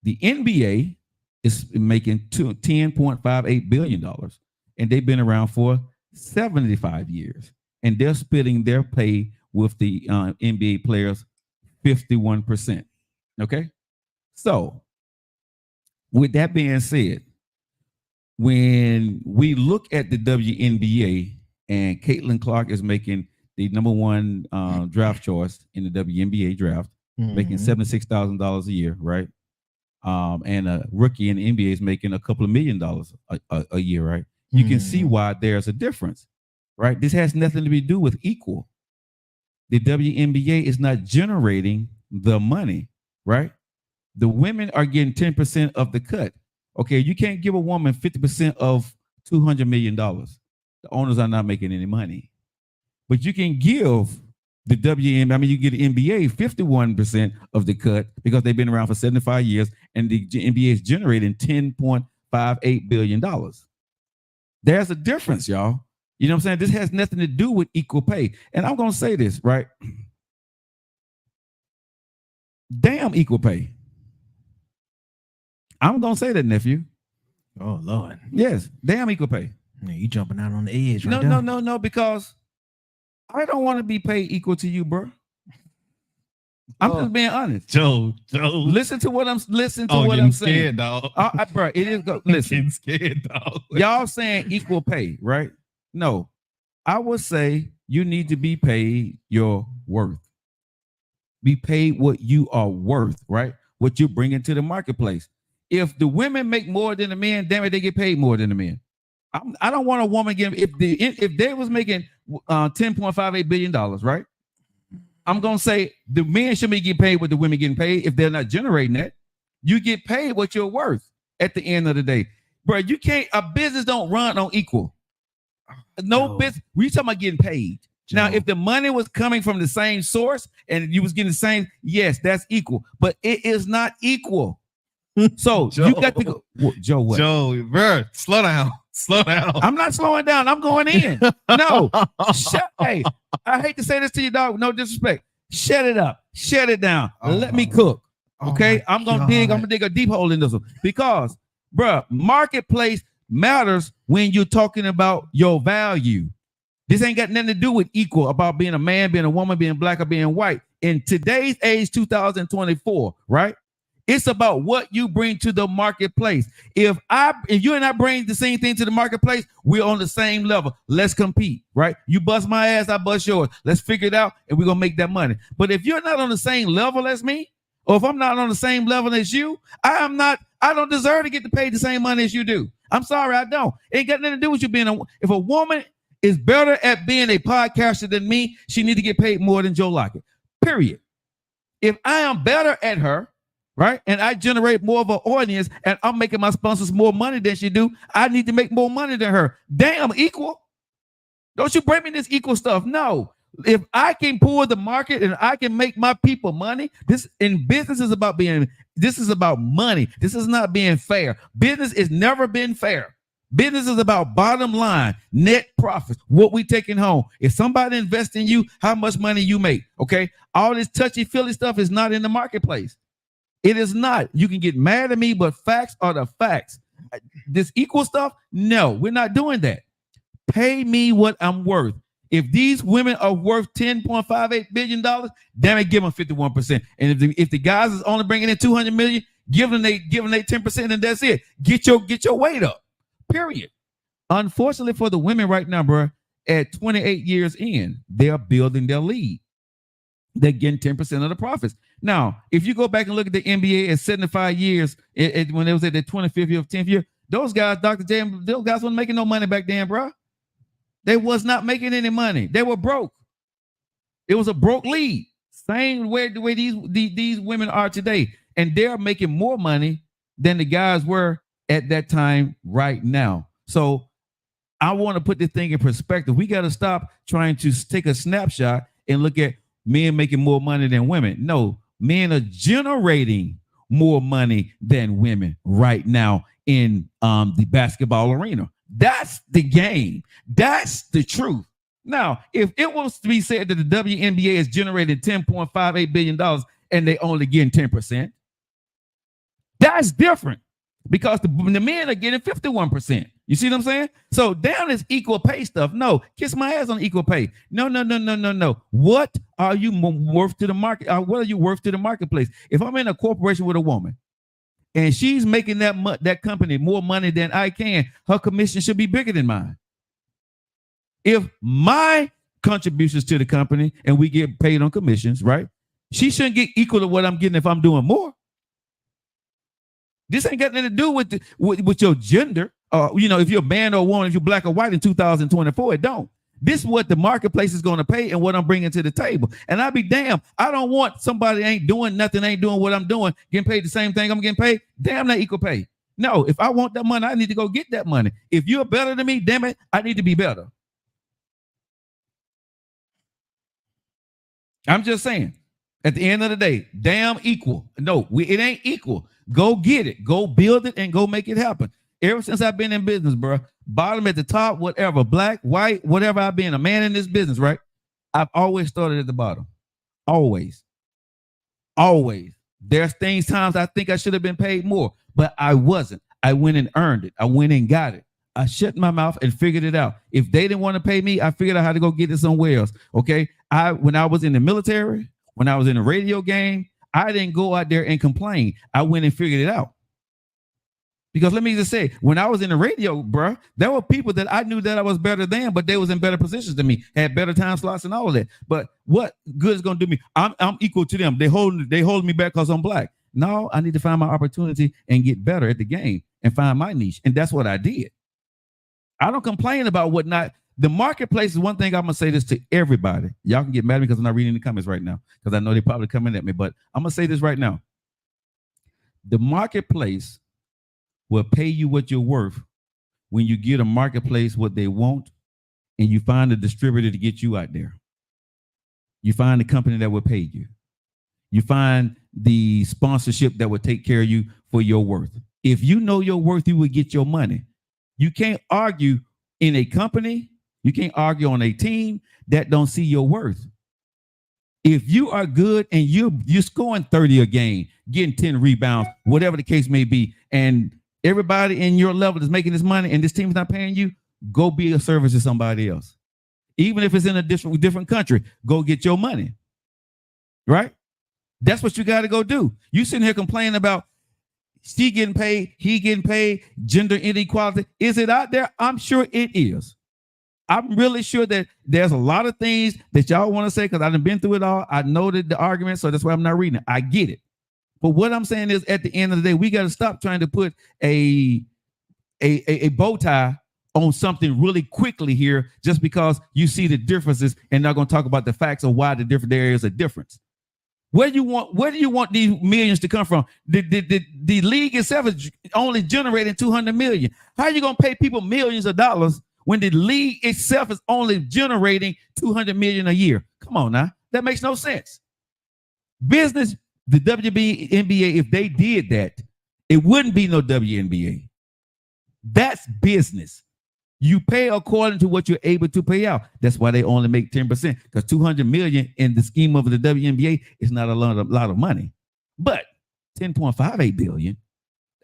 The NBA is making $10.58 billion, and they've been around for 75 years. And they're splitting their pay with the NBA players 51%, okay? So, with that being said, when we look at the WNBA and Caitlin Clark is making the number one draft choice in the WNBA draft, making $76,000 a year, right? And a rookie in the NBA is making a couple of $1 million a year, right? You can see why there's a difference, right? This has nothing to do with equal. The WNBA is not generating the money, right? The women are getting 10% of the cut. Okay, you can't give a woman 50% of $200 million. The owners are not making any money. But you can give the you get the NBA 51% of the cut because they've been around for 75 years and the NBA is generating $10.58 billion. There's a difference, y'all. You know what I'm saying? This has nothing to do with equal pay. And I'm going to say this, right? Damn equal pay. I'm going to say that, nephew. Oh, Lord. Yes, damn equal pay. Yeah, you jumping out on the edge right No, because I don't want to be paid equal to you, bro. I'm just being honest. Joe. Listen to what I'm saying. Scared, dog. Bro, it is listen. Getting scared, dog. Y'all saying equal pay, right? No. I would say you need to be paid your worth. Be paid what you are worth, right? What you bring into the marketplace. If the women make more than the men, damn it, they get paid more than the men. I don't want a woman getting if they was making $10.58 billion, right? I'm gonna say the men should be getting paid what the women getting paid. If they're not generating that, you get paid what you're worth at the end of the day, bro. You can't. A business don't run on equal. No business. We talking about getting paid. Now, if the money was coming from the same source and you was getting the same, yes, that's equal. But it is not equal. So you got to go. Joe, what? Joe, bro, slow down. I'm not slowing down. I'm going in. No. Hey, I hate to say this to you, dog. No disrespect. Shut it up. Shut it down. Let me cook. Okay. I'm gonna dig a deep hole in this one. Because, bro, marketplace matters when you're talking about your value. This ain't got nothing to do with equal, about being a man, being a woman, being black, or being white. In today's age, 2024, right? It's about what you bring to the marketplace. If you and I bring the same thing to the marketplace, we're on the same level. Let's compete, right? You bust my ass, I bust yours. Let's figure it out, and we're gonna make that money. But if you're not on the same level as me, or if I'm not on the same level as you, I don't deserve to get paid the same money as you do. I'm sorry, I don't. It ain't got nothing to do with you being if a woman is better at being a podcaster than me, she need to get paid more than Joe Lockett. Period. If I am better at her, right, and I generate more of an audience, and I'm making my sponsors more money than she do, I need to make more money than her. Damn, equal. Don't you bring me this equal stuff. No. If I can pull the market and I can make my people money, this in business is about this is about money. This is not being fair. Business has never been fair. Business is about bottom line, net profits, what we taking home. If somebody invests in you, how much money you make, okay? All this touchy-feely stuff is not in the marketplace. It is not. You can get mad at me, but facts are the facts. This equal stuff, no, we're not doing that. Pay me what I'm worth. If these women are worth $10.58 billion, damn it, give them 51%. And if the guys is only bringing in $200 million, give them they 10%, and that's it. Get your weight up. Period. Unfortunately for the women right now, bro, at 28 years in, they are building their lead. They're getting 10% of the profits. Now, if you go back and look at the NBA at 75 years, when it was at the 25th year, 10th year, those guys, Dr. J, those guys weren't making no money back then, bro. They was not making any money. They were broke. It was a broke league. Same way the way these women are today. And they're making more money than the guys were at that time right now. So I want to put this thing in perspective. We got to stop trying to take a snapshot and look at men making more money than women. No, men are generating more money than women right now in the basketball arena. That's the game. That's the truth. Now, if it was to be said that the WNBA is generating $10.58 billion and they only getting 10%, that's different. Because the men are getting 51%. You see what I'm saying? So down this equal pay stuff. No, kiss my ass on equal pay. No. What are you worth to the market? What are you worth to the marketplace? If I'm in a corporation with a woman and she's making that company more money than I can, her commission should be bigger than mine. If my contributions to the company and we get paid on commissions, right? She shouldn't get equal to what I'm getting if I'm doing more. This ain't got nothing to do with your gender. If you're a man or a woman, if you're black or white in 2024, it don't. This is what the marketplace is going to pay and what I'm bringing to the table. And I'll be damned. I don't want somebody ain't doing nothing, ain't doing what I'm doing, getting paid the same thing I'm getting paid. Damn, that equal pay. No, if I want that money, I need to go get that money. If you're better than me, damn it, I need to be better. I'm just saying, at the end of the day, damn equal. No, it ain't equal. Go get it. Go build it and go make it happen. Ever since I've been in business, bro, bottom at the top, whatever, black, white, whatever I've been, a man in this business, right? I've always started at the bottom. Always. Always. There's times I think I should have been paid more, but I wasn't. I went and earned it. I went and got it. I shut my mouth and figured it out. If they didn't want to pay me, I figured out how to go get it somewhere else. Okay. When I was in the military, when I was in the radio game, I didn't go out there and complain. I went and figured it out. Because let me just say, when I was in the radio, bro, there were people that I knew that I was better than, but they was in better positions than me, had better time slots and all of that. But what good is going to do me? I'm equal to them. They hold me back because I'm black. No, I need to find my opportunity and get better at the game and find my niche. And that's what I did. I don't complain about what not. The marketplace is one thing. I'm going to say this to everybody. Y'all can get mad at me because I'm not reading the comments right now because I know they're probably coming at me. But I'm going to say this right now. The marketplace will pay you what you're worth when you get a marketplace what they want and you find a distributor to get you out there. You find a company that will pay you. You find the sponsorship that will take care of you for your worth. If you know your worth, you will get your money. You can't argue in a company. You can't argue on a team that don't see your worth. If you are good and you're scoring 30 a game, getting 10 rebounds, whatever the case may be, and everybody in your level is making this money and this team is not paying you, go be a service to somebody else. Even if it's in a different country, go get your money. Right? That's what you got to go do. You sitting here complaining about she getting paid, he getting paid, gender inequality. Is it out there? I'm sure it is. I'm really sure that there's a lot of things that y'all want to say because I've been through it all. I know the argument, so that's why I'm not reading it. I get it. But what I'm saying is at the end of the day, we got to stop trying to put a bow tie on something really quickly here just because you see the differences and not going to talk about the facts of why the different areas are different. Where do you want these millions to come from? The league itself is only generating 200 million. How are you going to pay people millions of dollars when the league itself is only generating 200 million a year? Come on now. That makes no sense. Business, the WNBA, if they did that, it wouldn't be no WNBA. That's business. You pay according to what you're able to pay out. That's why they only make 10%, because 200 million in the scheme of the WNBA is not a lot of money. But 10.58 billion,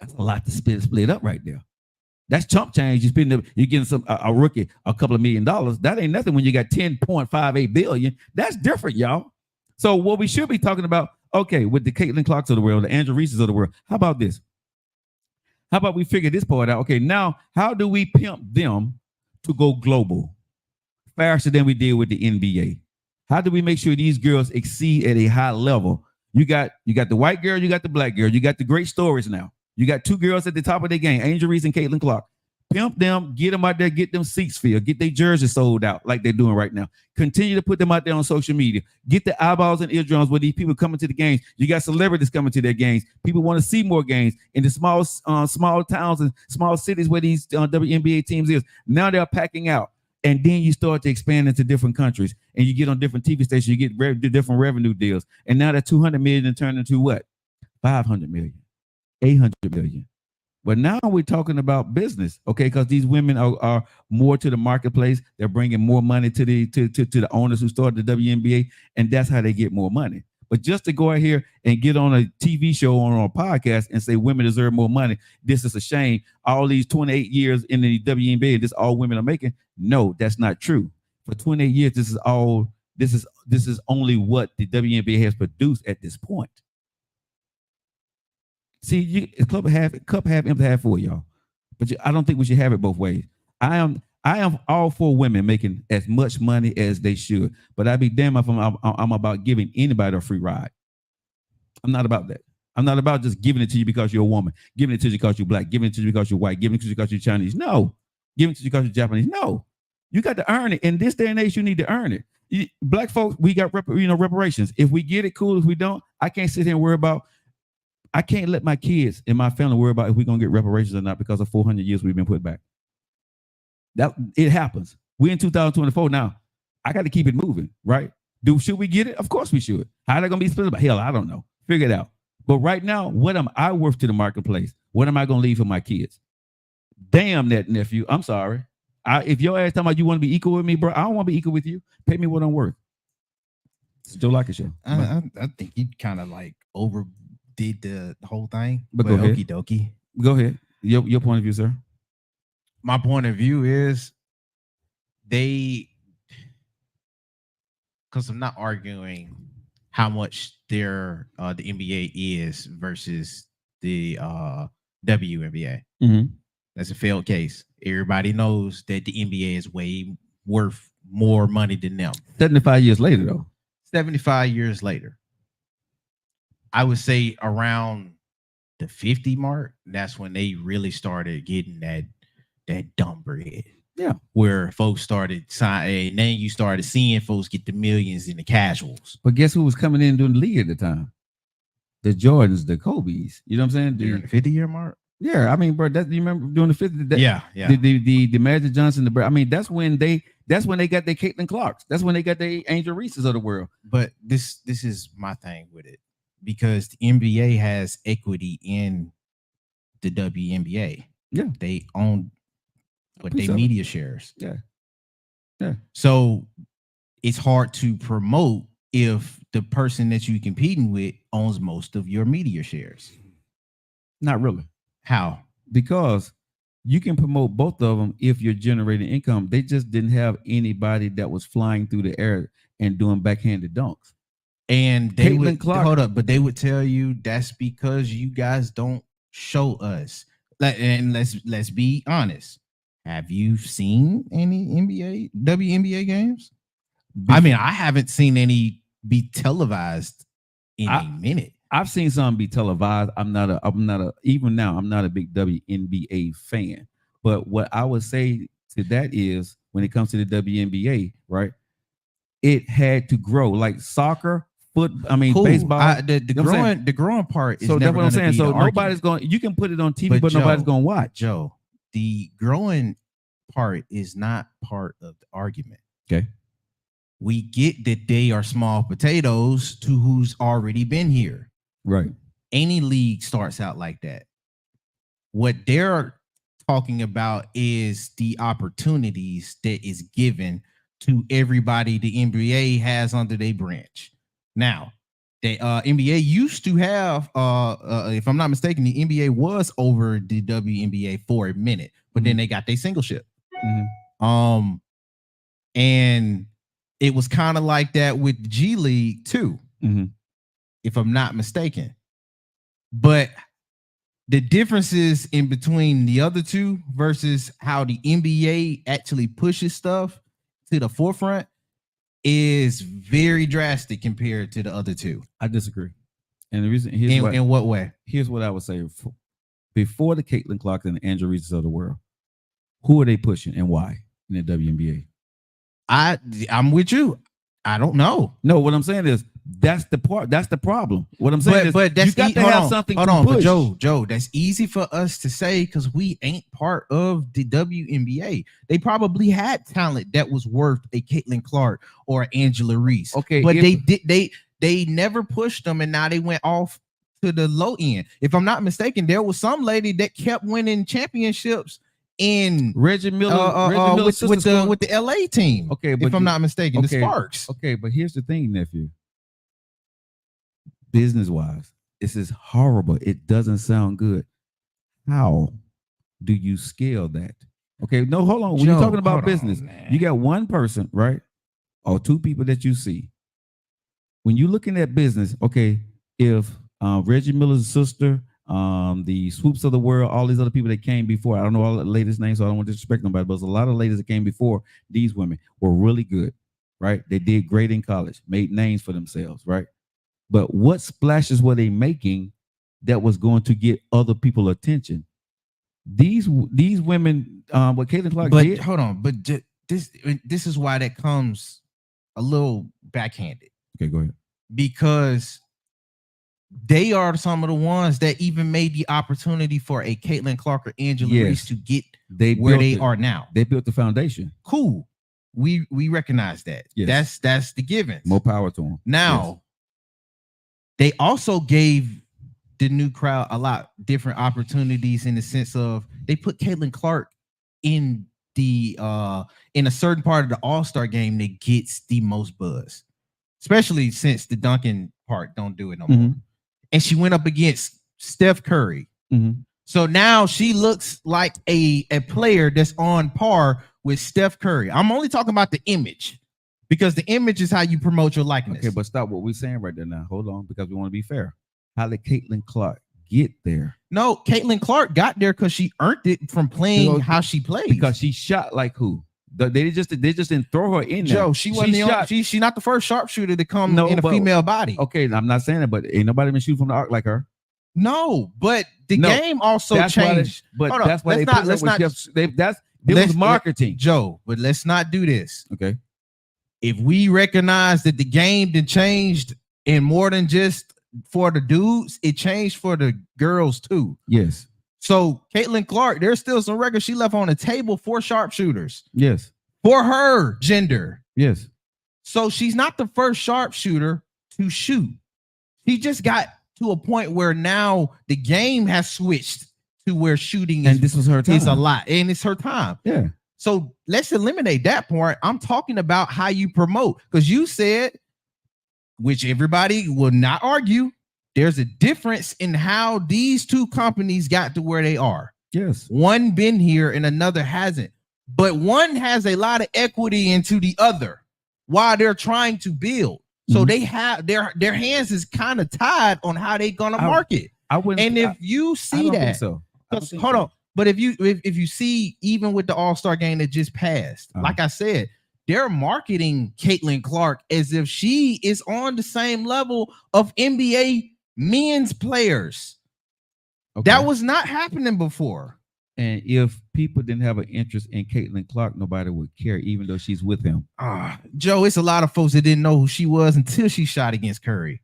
that's a lot to split up right there. That's chump change. You're getting a rookie a couple of $1 million. That ain't nothing when you got 10.58 billion. That's different, y'all. So what we should be talking about, okay, with the Caitlin Clarks of the world, the Angel Reese's of the world, how about this? How about we figure this part out? Okay, now how do we pimp them to go global faster than we did with the NBA? How do we make sure these girls exceed at a high level? You got the white girl, you got the black girl, you got the great stories now. You got two girls at the top of their game, Angel Reese and Caitlin Clark. Pimp them, get them out there, get them seats filled, get their jerseys sold out like they're doing right now. Continue to put them out there on social media. Get the eyeballs and eardrums where these people coming to the games. You got celebrities coming to their games. People want to see more games in the small towns and small cities where these WNBA teams is. Now they're packing out. And then you start to expand into different countries and you get on different TV stations, you get different revenue deals. And now that 200 million turned into what? 500 million, 800 million. But now we're talking about business, okay? Because these women are more to the marketplace. They're bringing more money to the owners who started the WNBA, and that's how they get more money. But just to go out here and get on a TV show or on a podcast and say women deserve more money, this is a shame. All these 28 years in the WNBA, this all women are making. No, that's not true. For 28 years, this is only what the WNBA has produced at this point. See, it's cup half empty, half full, y'all. But I don't think we should have it both ways. I am all for women making as much money as they should, but I'd be damned if I'm about giving anybody a free ride. I'm not about that. I'm not about just giving it to you because you're a woman, giving it to you because you're black, giving it to you because you're white, giving it to you because you're Chinese. No. Giving it to you because you're Japanese. No. You got to earn it. In this day and age, you need to earn it. Black folks, we got reparations. If we get it, cool. If we don't, I can't sit here and worry about. I can't let my kids and my family worry about if we're gonna get reparations or not because of 400 years we've been put back. That it happens. We're in 2024 now. I got to keep it moving, right? Should we get it? Of course we should. How they gonna be split about? Hell, I don't know. Figure it out. But right now, what am I worth to the marketplace? What am I gonna leave for my kids? Damn that nephew. I'm sorry. If your ass talking about you want to be equal with me, bro, I don't want to be equal with you. Pay me what I'm worth. It's Joe Lockett Show. I think you kind of like overdid the whole thing. But go ahead. Okie dokie. Go ahead. Your point of view, sir. My point of view is because I'm not arguing how much the NBA is versus the WNBA. Mm-hmm. That's a failed case. Everybody knows that the NBA is way worth more money than them. 75 years later, though. 75 years later. I would say around the 50 mark, that's when they really started getting that dumb bread. Yeah. Where folks started signing, and then you started seeing folks get the millions in the casuals. But guess who was coming in during the league at the time? The Jordans, the Kobe's. You know what I'm saying? During the 50-year mark? Yeah, I mean, bro, you remember doing the 50? Yeah. The Magic Johnson, I mean, that's when they got their Caitlin Clarks. That's when they got their Angel Reese's of the world. But this is my thing with it, because the NBA has equity in the WNBA. Yeah, they own what they media shares. Yeah. So it's hard to promote if the person that you're competing with owns most of your media shares. Not really. How? Because you can promote both of them if you're generating income. They just didn't have anybody that was flying through the air and doing backhanded dunks. And they would hold up, but they would tell you that's because you guys don't show us. And let's be honest. Have you seen any WNBA games? I mean, I haven't seen any be televised in a minute. I've seen some be televised. I'm not a big WNBA fan. But what I would say to that is when it comes to the WNBA, right? It had to grow like soccer, baseball. The growing part is so never that's what I'm saying. So nobody's going. You can put it on TV, but nobody's going to watch. Joe, the growing part is not part of the argument. Okay. We get that they are small potatoes to who's already been here. Right. Any league starts out like that. What they're talking about is the opportunities that is given to everybody the NBA has under their branch. Now, the NBA used to have, if I'm not mistaken, the NBA was over the WNBA for a minute, but then they got their single ship. Mm-hmm. And it was kind of like that with the G League too, if I'm not mistaken. But the differences in between the other two versus how the NBA actually pushes stuff to the forefront is very drastic compared to the other two. I disagree. And the reason in what way? Here's what I would say. Before the Caitlin Clark and the Angel Reese's of the world, who are they pushing and why in the WNBA? I'm with you. I don't know. No, what I'm saying is that's the part. That's the problem. What I'm saying but that's you got to have something to push. But Joe, that's easy for us to say because we ain't part of the WNBA. They probably had talent that was worth a Caitlin Clark or Angela Reese. Okay, but they never pushed them, and now they went off to the low end. If I'm not mistaken, there was some lady that kept winning championships in Reggie Miller with the LA team. Okay, but if I'm not mistaken, the Sparks. Okay, but here's the thing, nephew. Business-wise, this is horrible. It doesn't sound good. How do you scale that? Okay, no, hold on. When you're talking about business, you got one person, right? Or two people that you see. When you're looking at business, okay, if Reggie Miller's sister, the Swoops of the world, all these other people that came before, I don't know all the ladies' names, so I don't want to disrespect nobody, but there's a lot of ladies that came before these women were really good, right? They did great in college, made names for themselves, right? But what splashes were they making that was going to get other people attention? These women, what Caitlin Clark But did. hold on, but this is why that comes a little backhanded. Okay, go ahead. Because they are some of the ones that even made the opportunity for a Caitlin Clark or Angela Yes. Reese to get They where built they it. are now. They built the foundation. Cool. We recognize that. Yes. That's the given. More power to them. Now, they also gave the new crowd a lot different opportunities in the sense of they put Caitlin Clark in the in a certain part of the All-Star game that gets the most buzz, especially since the dunking part don't do it no more. And she went up against Steph Curry. So now she looks like a player that's on par with Steph Curry. I'm only talking about the image because the image is how you promote your likeness. Okay, but stop what we're saying right there now. Hold on, because we want to be fair. How did Caitlin Clark get there? No, Caitlin Clark got there because she earned it from playing how she plays. Because she shot like who? They just didn't throw her in there. Joe, she wasn't she not the first sharpshooter to come in a female body. Okay, I'm not saying that, but ain't nobody been shooting from the arc like her. No, but the game also changed. That's why they put was marketing. Joe, but let's not do this. Okay. If we recognize that the game then changed and more than just for the dudes, it changed for the girls too. Yes. So Caitlin Clark, there's still some records she left on the table for sharpshooters. Yes. For her gender. Yes. So she's not the first sharpshooter to shoot. She just got to a point where now the game has switched to where shooting and this was her time. Is a lot, and it's her time. Yeah. So let's eliminate that part. I'm talking about how you promote, because you said, which everybody will not argue, there's a difference in how these two companies got to where they are. Yes. One been here and another hasn't, but one has a lot of equity into the other while they're trying to build. So they have their hands is kind of tied on how they gonna market. I wouldn't. And if you see that, so hold on. But if you see, even with the All-Star game that just passed, like I said, they're marketing Caitlin Clark as if she is on the same level of NBA men's players. Okay. That was not happening before. And if people didn't have an interest in Caitlin Clark, nobody would care, even though she's with him. Joe, it's a lot of folks that didn't know who she was until she shot against Curry.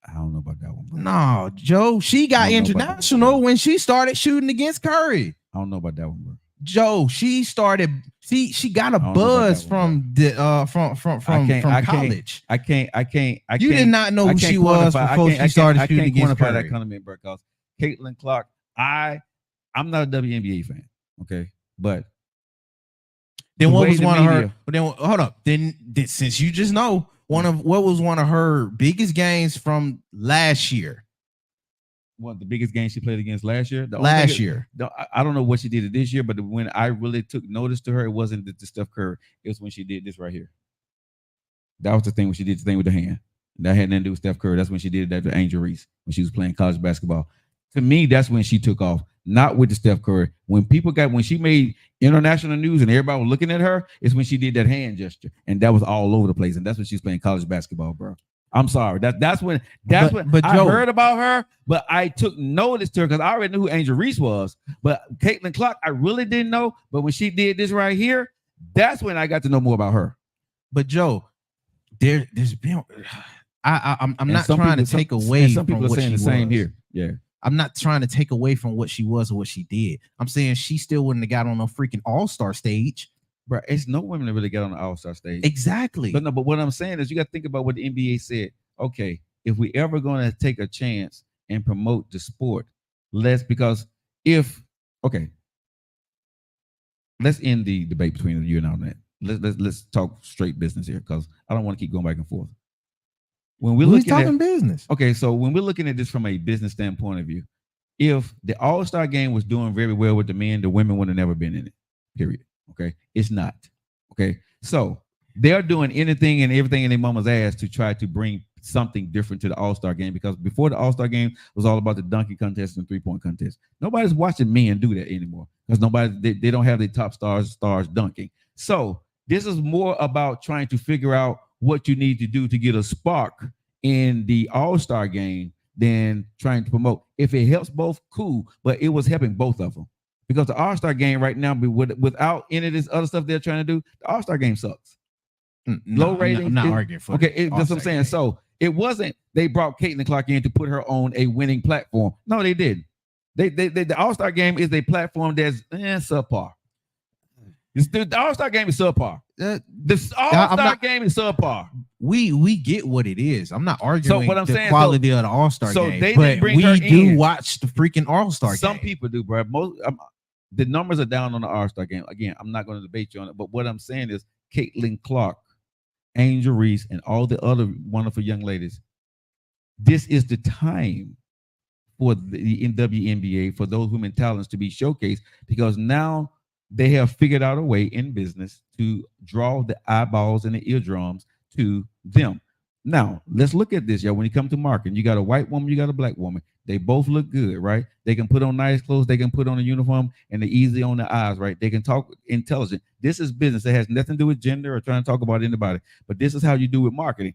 I don't know about that one, bro. No, Joe, she got international when she started shooting against Curry. I don't know about that one, bro. Joe, she started. She got a buzz from the college. I can't. You did not know who she was before she started shooting against Curry. That comment, bro. Because Caitlin Clark, I'm not a WNBA fan. Okay, but then what was one of her? But then hold up. Then since you just know what was one of her biggest games from last year? What the biggest game she played against last year? Last year. I don't know what she did this year, but when I really took notice to her, it wasn't the Steph Curry. It was when she did this right here. That was the thing when she did the thing with the hand. That had nothing to do with Steph Curry. That's when she did that to Angel Reese when she was playing college basketball. To me, that's when she took off. Not with the Steph Curry. When she made international news and everybody was looking at her, it's when she did that hand gesture, and that was all over the place. And that's when she's playing college basketball, bro. I'm sorry. That's when I heard about her, but I took notice to her because I already knew who Angel Reese was. But Caitlin Clark, I really didn't know. But when she did this right here, that's when I got to know more about her. But Joe, there's been I'm not trying to take away from what she was. Some people are saying the same here. Yeah. I'm not trying to take away from what she was or what she did. I'm saying she still wouldn't have got on no freaking all-star stage. Bro, it's no women that really get on the all-star stage. Exactly. But what I'm saying is you got to think about what the NBA said. Okay, if we ever going to take a chance and promote the sport, let's end the debate between you and all that. Let's talk straight business here because I don't want to keep going back and forth. When we're talking business. Okay, so when we're looking at this from a business standpoint of view, if the All-Star game was doing very well with the men, the women would have never been in it. Period. Okay, it's not. Okay, so they're doing anything and everything in their mama's ass to try to bring something different to the All-Star game, because before the All-Star game was all about the dunking contest and three-point contest. Nobody's watching men do that anymore because they don't have the top stars dunking. So this is more about trying to figure out what you need to do to get a spark in the All-Star game than trying to promote. If it helps both, cool. But it was helping both of them because the All-Star game right now, without any of this other stuff they're trying to do, the All-Star game sucks. Low ratings. I'm not arguing for okay. That's what I'm saying. Game. So it wasn't they brought Caitlin Clark in to put her on a winning platform. No, they didn't. The All-Star game is a platform that's subpar. The All-Star game is subpar. The All-Star game is subpar. We get what it is. I'm not arguing what I'm the saying, quality of the All-Star game. They but didn't bring her we do in. watch the freaking All-Star game. Some people do, bro. The numbers are down on the All-Star game. Again, I'm not going to debate you on it, but what I'm saying is Caitlin Clark, Angel Reese, and all the other wonderful young ladies, this is the time for the WNBA, for those women talents to be showcased, because now they have figured out a way in business to draw the eyeballs and the eardrums to them. Now, let's look at this, y'all. When you come to marketing, you got a white woman, you got a black woman. They both look good, right? They can put on nice clothes, they can put on a uniform, and they're easy on the eyes, right? They can talk intelligent. This is business. It has nothing to do with gender or trying to talk about anybody, but this is how you do with marketing.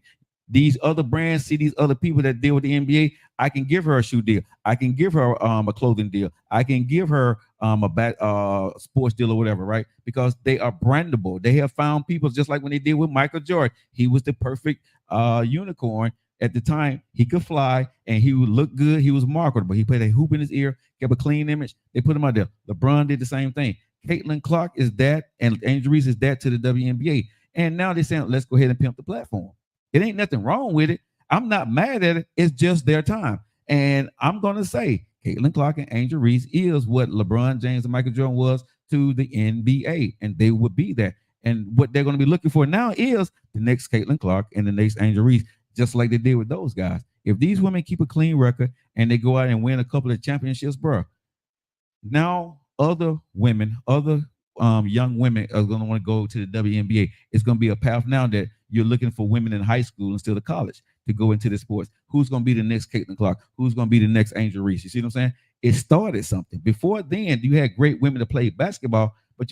These other brands see these other people that deal with the NBA. I can give her a shoe deal. I can give her a clothing deal. I can give her a sports deal or whatever, right? Because they are brandable. They have found people just like when they did with Michael Jordan. He was the perfect unicorn at the time. He could fly and he would look good. He was marketable. He put a hoop in his ear, kept a clean image. They put him out there. LeBron did the same thing. Caitlin Clark is that, and Angel Reese is that to the WNBA. And now they're saying, let's go ahead and pimp the platform. It ain't nothing wrong with it. I'm not mad at it. It's just their time. And I'm going to say Caitlin Clark and Angel Reese is what LeBron James and Michael Jordan was to the NBA. And they would be that. And what they're going to be looking for now is the next Caitlin Clark and the next Angel Reese, just like they did with those guys. If these women keep a clean record and they go out and win a couple of championships, bro, now other women, other young women are going to want to go to the WNBA. It's going to be a path now that you're looking for women in high school instead of college to go into the sports. Who's going to be the next Caitlin Clark? Who's going to be the next Angel Reese? You see what I'm saying? It started something. Before then, you had great women to play basketball, but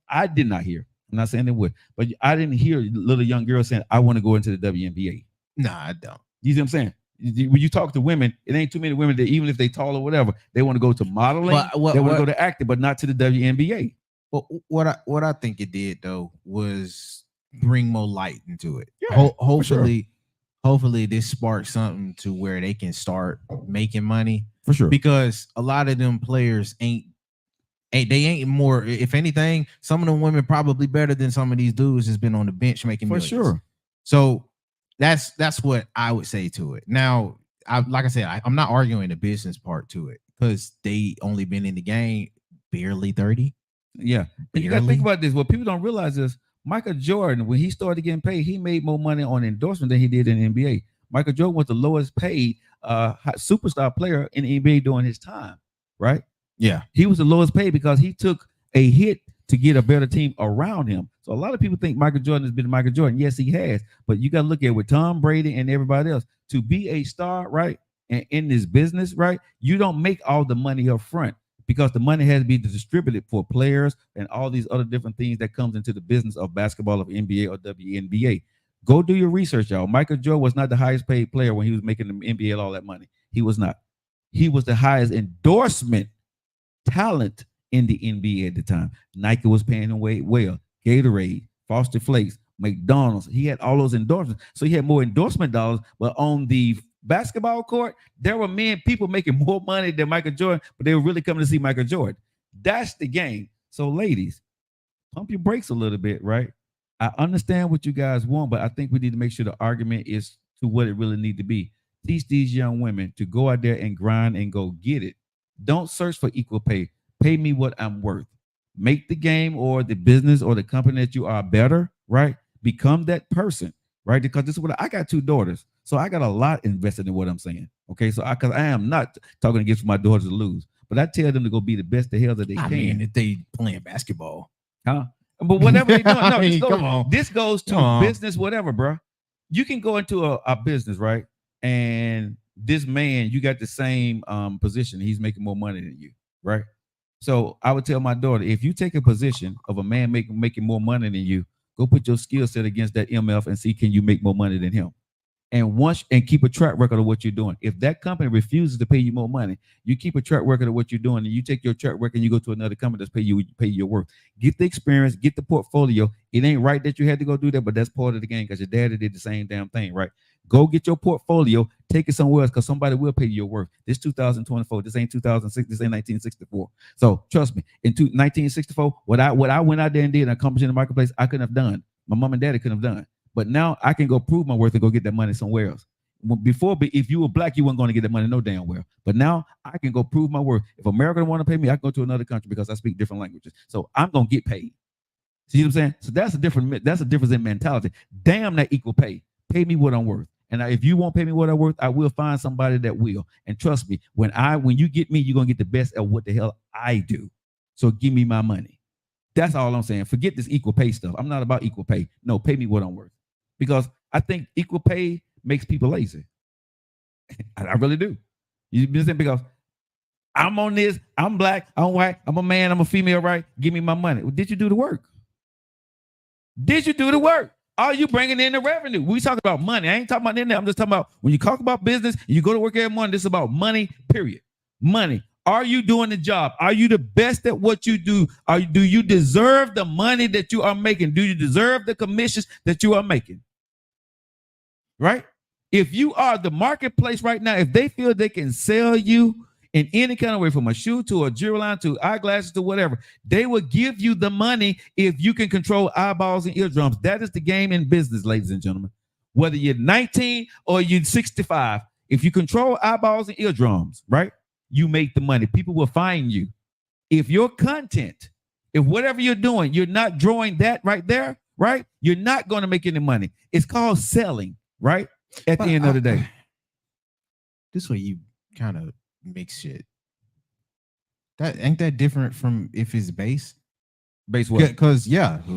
I did not hear. I'm not saying they would, but I didn't hear little young girls saying, I want to go into the WNBA. Nah, I don't. You see what I'm saying? When you talk to women, it ain't too many women that even if they tall or whatever, they want to go to modeling, they want to go to acting, but not to the WNBA. Well, what I think it did though was bring more light into it. Yeah, hopefully this sparks something to where they can start making money for sure. Because a lot of them players ain't more. If anything, some of them women probably better than some of these dudes has been on the bench making millions. For sure. So that's what I would say to it. Now, like I said, I'm not arguing the business part to it because they only been in the game barely 30. Yeah. And you got to think about this. What people don't realize is Michael Jordan, when he started getting paid, he made more money on endorsement than he did in the NBA. Michael Jordan was the lowest paid superstar player in the NBA during his time, right? Yeah. He was the lowest paid because he took a hit to get a better team around him. So a lot of people think Michael Jordan has been Michael Jordan. Yes, he has. But you got to look at with Tom Brady and everybody else. To be a star, right, and in this business, right, you don't make all the money up front because the money has to be distributed for players and all these other different things that comes into the business of basketball, of NBA or WNBA. Go do your research, y'all. Michael Jordan was not the highest paid player when he was making the NBA all that money. He was not. He was the highest endorsement talent in the NBA at the time. Nike was paying him well. Gatorade, Frosted Flakes, McDonald's. He had all those endorsements. So he had more endorsement dollars. But on the basketball court, there were people making more money than Michael Jordan, but they were really coming to see Michael Jordan. That's the game. So ladies, pump your brakes a little bit, right? I understand what you guys want, but I think we need to make sure the argument is to what it really need to be. Teach these young women to go out there and grind and go get it. Don't search for equal pay. Pay me what I'm worth. Make the game or the business or the company that you are better, right? Become that person, right? Because this is what I got 2 daughters. So I got a lot invested in what I'm saying. Okay. So because I am not talking against my daughters to lose, but I tell them to go be the best the hell that they can. Mean, if they playing basketball. Huh? But whatever they do, no, come on. This goes to business, whatever, bro. You can go into a business, right? And this man, you got the same position. He's making more money than you, right? So I would tell my daughter, if you take a position of a man making more money than you, Go put your skill set against that MF and see can you make more money than him. And keep a track record of what you're doing. If that company refuses to pay you more money, you keep a track record of what you're doing, and you take your track record and you go to another company that's pay you your worth. Get the experience, get the portfolio. It ain't right that you had to go do that, but that's part of the game because your daddy did the same damn thing, right? Go get your portfolio, take it somewhere else because somebody will pay you your worth. This 2024, this ain't 2006, this ain't 1964. So trust me, in 1964, what I went out there and did and accomplished in the marketplace, I couldn't have done. My mom and daddy couldn't have done. But now I can go prove my worth and go get that money somewhere else. Before, if you were black, you weren't going to get that money no damn well. But now I can go prove my worth. If America don't want to pay me, I can go to another country because I speak different languages. So I'm going to get paid. See what I'm saying? So that's a difference in mentality. Damn that equal pay. Pay me what I'm worth. And if you won't pay me what I'm worth, I will find somebody that will. And trust me, when you get me, you're going to get the best at what the hell I do. So give me my money. That's all I'm saying. Forget this equal pay stuff. I'm not about equal pay. No, pay me what I'm worth. Because I think equal pay makes people lazy. I really do. You understand? Because I'm on this, I'm black, I'm white, I'm a man, I'm a female, right? Give me my money. Well, did you do the work? Did you do the work? Are you bringing in the revenue? We talking about money. I ain't talking about in there. I'm just talking about when you talk about business, and you go to work every morning, this is about money, period. Money. Are you doing the job? Are you the best at what you do? Do you deserve the money that you are making? Do you deserve the commissions that you are making? Right? If you are the marketplace right now, if they feel they can sell you in any kind of way, from a shoe to a jewelry line to eyeglasses to whatever, they will give you the money if you can control eyeballs and eardrums. That is the game in business, ladies and gentlemen. Whether you're 19 or you're 65, if you control eyeballs and eardrums, right, you make the money. People will find you. If your content, if whatever you're doing, you're not drawing that right there, right, you're not going to make any money. It's called selling. Right? At the end of the day. This way you kind of mix shit. That ain't that different from if it's base? Base what? Because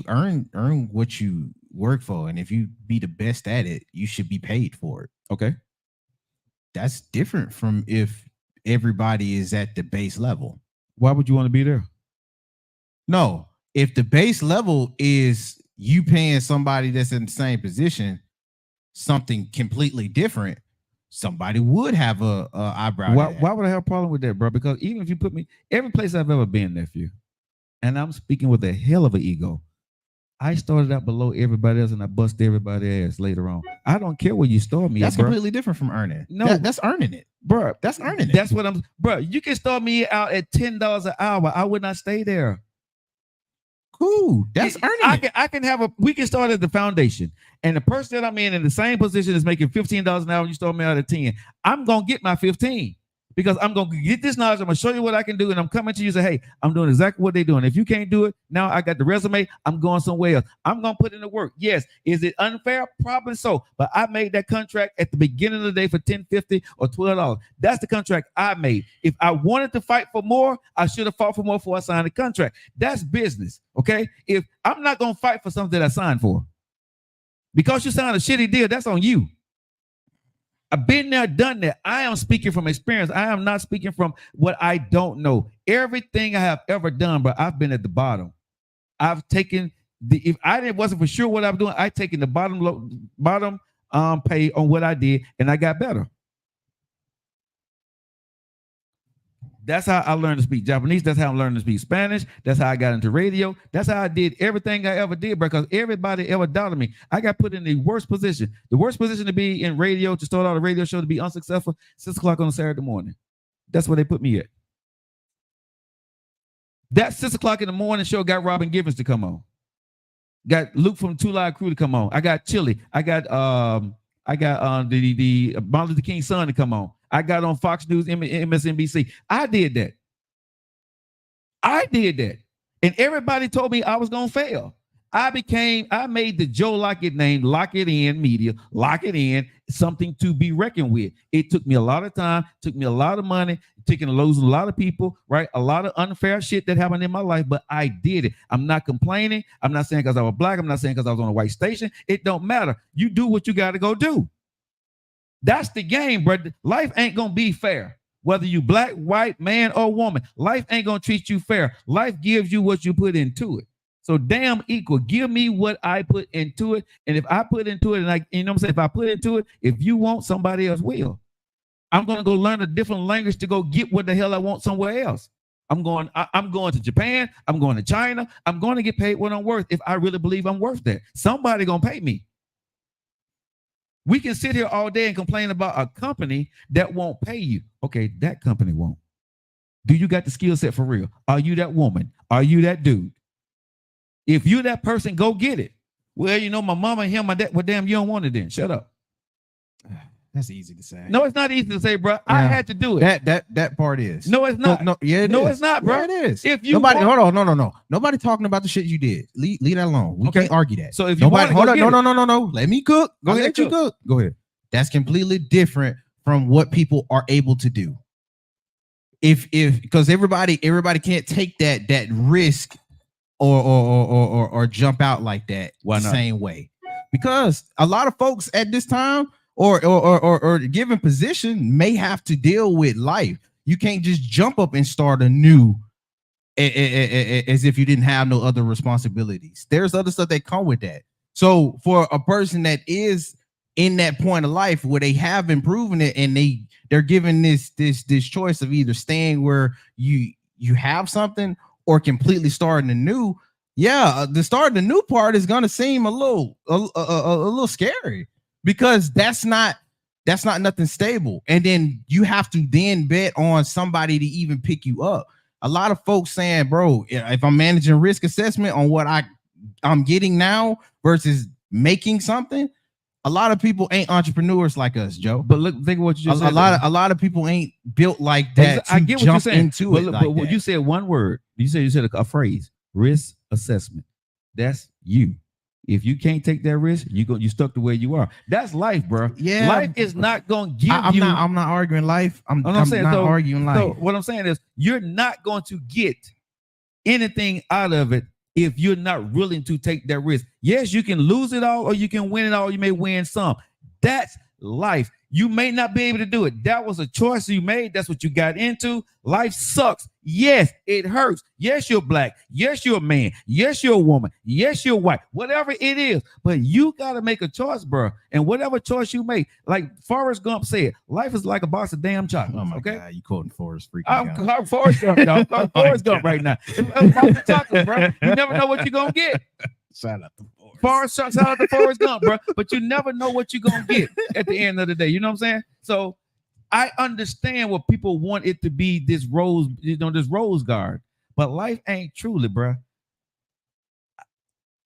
earn what you work for. And if you be the best at it, you should be paid for it. Okay. That's different from if everybody is at the base level. Why would you want to be there? No. If the base level is you paying somebody that's in the same position something completely different, somebody would have a eyebrow. Why would I have a problem with that, bro? Because even if you put me every place I've ever been, nephew, and I'm speaking with a hell of an ego, I started out below everybody else and I bust everybody ass later on. I don't care where you start me. That's at, completely different from earning. No, that's earning it, bro. That's earning it. That's what I'm, bro. You can start me out at $10 an hour. I would not stay there. Cool. That's earning it. I can have we can start at the foundation. And the person that I'm in the same position is making $15 an hour. You start me out at 10. I'm going to get my 15 because I'm going to get this knowledge. I'm going to show you what I can do. And I'm coming to you and say, hey, I'm doing exactly what they're doing. If you can't do it, now I got the resume. I'm going somewhere else. I'm going to put in the work. Yes. Is it unfair? Probably so. But I made that contract at the beginning of the day for $10.50 or $12. That's the contract I made. If I wanted to fight for more, I should have fought for more before I signed the contract. That's business. Okay. If I'm not going to fight for something that I signed for, because you signed a shitty deal, that's on you. I've been there, done that. I am speaking from experience. I am not speaking from what I don't know. Everything I have ever done, but I've been at the bottom. I've taken if I wasn't for sure what I'm doing, I taken the bottom pay on what I did, and I got better. That's how I learned to speak Japanese. That's how I learned to speak Spanish. That's how I got into radio. That's how I did everything I ever did, because everybody ever doubted me. I got put in the worst position to be in radio, to start out a radio show, to be unsuccessful, 6 o'clock on a Saturday morning. That's where they put me at. That 6 o'clock in the morning show got Robin Givens to come on. Got Luke from Two Live Crew to come on. I got Chili. I got the Martin Luther King's son to come on. I got on Fox News, MSNBC. I did that. And everybody told me I was going to fail. I made the Joe Lockett name, Lock It In Media, Lock It In, something to be reckoned with. It took me a lot of time, took me a lot of money, taking a lot of people, right? A lot of unfair shit that happened in my life, but I did it. I'm not complaining. I'm not saying because I was black. I'm not saying because I was on a white station. It don't matter. You do what you got to go do. That's the game, bro. Life ain't going to be fair. Whether you black, white, man, or woman, life ain't going to treat you fair. Life gives you what you put into it. So damn equal. Give me what I put into it. And if I put into it, and I, you know what I'm saying? If I put into it, if you want, somebody else will. I'm going to go learn a different language to go get what the hell I want somewhere else. I'm going to Japan. I'm going to China. I'm going to get paid what I'm worth if I really believe I'm worth that. Somebody going to pay me. We can sit here all day and complain about a company that won't pay you. Okay, that company won't. Do you got the skill set for real? Are you that woman? Are you that dude? If you that person, go get it. Well, you know, my mama and him, my dad, well, damn, you don't want it then. Shut up. That's easy to say. No, it's not easy to say, bro. Yeah. I had to do it. That part is. No, it's not. No, yeah, it's not, bro. Yeah, it is. If you nobody, hold on, no. Nobody talking about the shit you did. Leave that alone. We can't argue that. So if you want, hold on, no. Let me cook. Go ahead, you cook. Go ahead. That's completely different from what people are able to do. If because everybody can't take that risk or jump out like that the same way, because a lot of folks at this time or given position may have to deal with life. You can't just jump up and start anew as if you didn't have no other responsibilities. There's other stuff that come with that. So for a person that is in that point of life where they have been proven it and they're given this choice of either staying where you have something or completely starting anew, the starting the new part is gonna seem a little scary, because that's not nothing stable. And then you have to then bet on somebody to even pick you up. A lot of folks saying, bro, if I'm managing risk assessment on what I'm getting now versus making something, a lot of people ain't entrepreneurs like us, Joe. But look, think of what you just said. A lot of people ain't built like that. I get what you're saying. But you said one word. You said a phrase: risk assessment. That's you. If you can't take that risk, you stuck to where you are. That's life, bro. Yeah, life is not gonna give you. I'm not arguing life. I'm not arguing life. So what I'm saying is, you're not going to get anything out of it if you're not willing to take that risk. Yes, you can lose it all or you can win it all. You may win some. That's life. You may not be able to do it. That was a choice you made. That's what you got into. Life sucks. Yes, it hurts. Yes, you're black. Yes, you're a man. Yes, you're a woman. Yes, you're white. Whatever it is. But you got to make a choice, bro. And whatever choice you make, like Forrest Gump said, life is like a box of damn chocolates. Oh my God, you quoting Forrest freaking I'm Forrest Gump, y'all. I'm calling Forrest Gump right now. It's a box of chocolates, bro. You never know what you're going to get. Shout out to Forrest. Shout out to Forrest Gump, bro. But you never know what you're going to get at the end of the day. You know what I'm saying? So I understand what people want it to be, this rose guard. But life ain't truly, bro.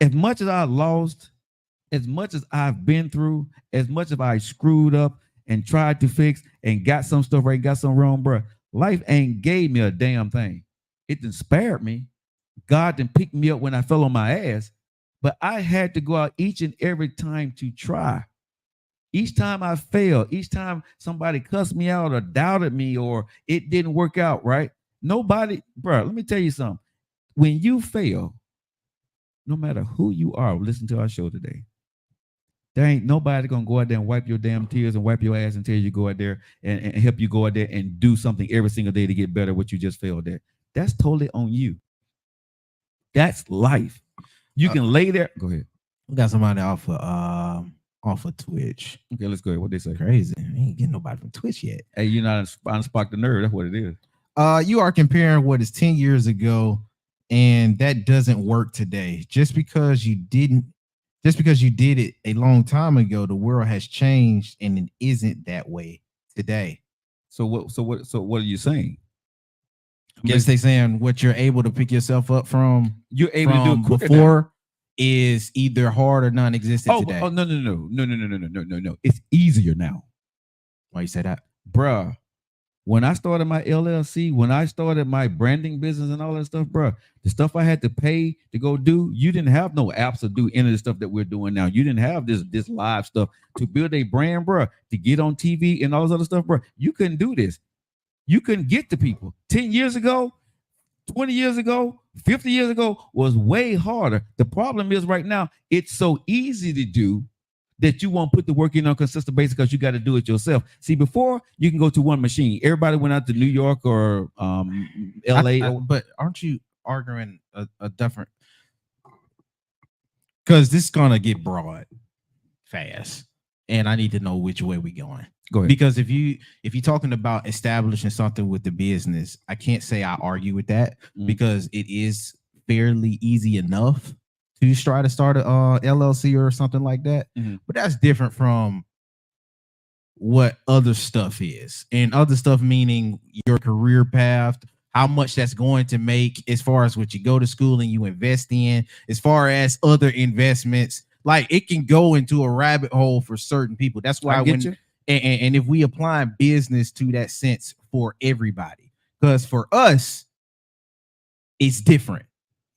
As much as I lost, as much as I've been through, as much as I screwed up and tried to fix and got some stuff right, got some wrong, bro, life ain't gave me a damn thing. It done spared me. God done picked me up when I fell on my ass. But I had to go out each and every time to try. Each time I failed, each time somebody cussed me out or doubted me or it didn't work out, right? Nobody, bro, let me tell you something. When you fail, no matter who you are, listen to our show today, there ain't nobody going to go out there and wipe your damn tears and wipe your ass and tell you go out there and help you go out there and do something every single day to get better what you just failed at. That's totally on you. That's life. You can lay there. Go ahead. We got somebody off of Twitch. Okay, let's go ahead. What they say? Crazy. I ain't getting nobody from Twitch yet. Hey, you're not on Spark the Nerd. That's what it is. You are comparing what is 10 years ago, and that doesn't work today. Just because you did it a long time ago, the world has changed and it isn't that way today. So what are you saying? Guess they saying what you're able to pick yourself up from. You're able to do it quicker before now. Is either hard or non-existent today. Oh no. It's easier now. Why you say that, bruh? When I started my LLC, when I started my branding business and all that stuff, bruh, the stuff I had to pay to go do, you didn't have no apps to do any of the stuff that we're doing now. You didn't have this live stuff to build a brand, bruh, to get on TV and all this other stuff, bruh. You couldn't do this. You couldn't get to people. 10 years ago, 20 years ago, 50 years ago was way harder. The problem is right now, it's so easy to do that you won't put the work in on a consistent basis because you got to do it yourself. See, before you can go to one machine. Everybody went out to New York or LA. But aren't you arguing a different? because this is gonna get broad fast, and I need to know which way we going. Go ahead. Because if you're talking about establishing something with the business, I can't say I argue with that because it is fairly easy enough to try to start a LLC or something like that. But that's different from what other stuff is, and other stuff meaning your career path, how much that's going to make as far as what you go to school and you invest in, as far as other investments. Like it can go into a rabbit hole for certain people. That's why and if we apply business to that sense for everybody, because for us, it's different.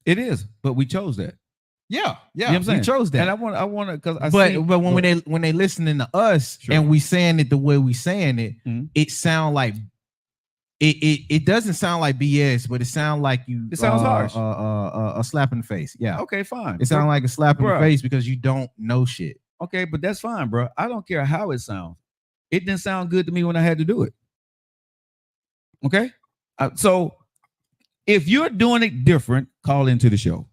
It is, but we chose that. Yeah, You know what I'm saying? we chose that. And I want to, because but when they listening to us and we saying it the way we saying it, it sound like it doesn't sound like BS, but it sounds like it sounds harsh. A slap in the face. Yeah. Okay, fine. It sounds like a slap in the face because you don't know shit. Okay, but that's fine, bro. I don't care how it sounds. It didn't sound good to me when I had to do it. Okay, so if you're doing it different, call into the show,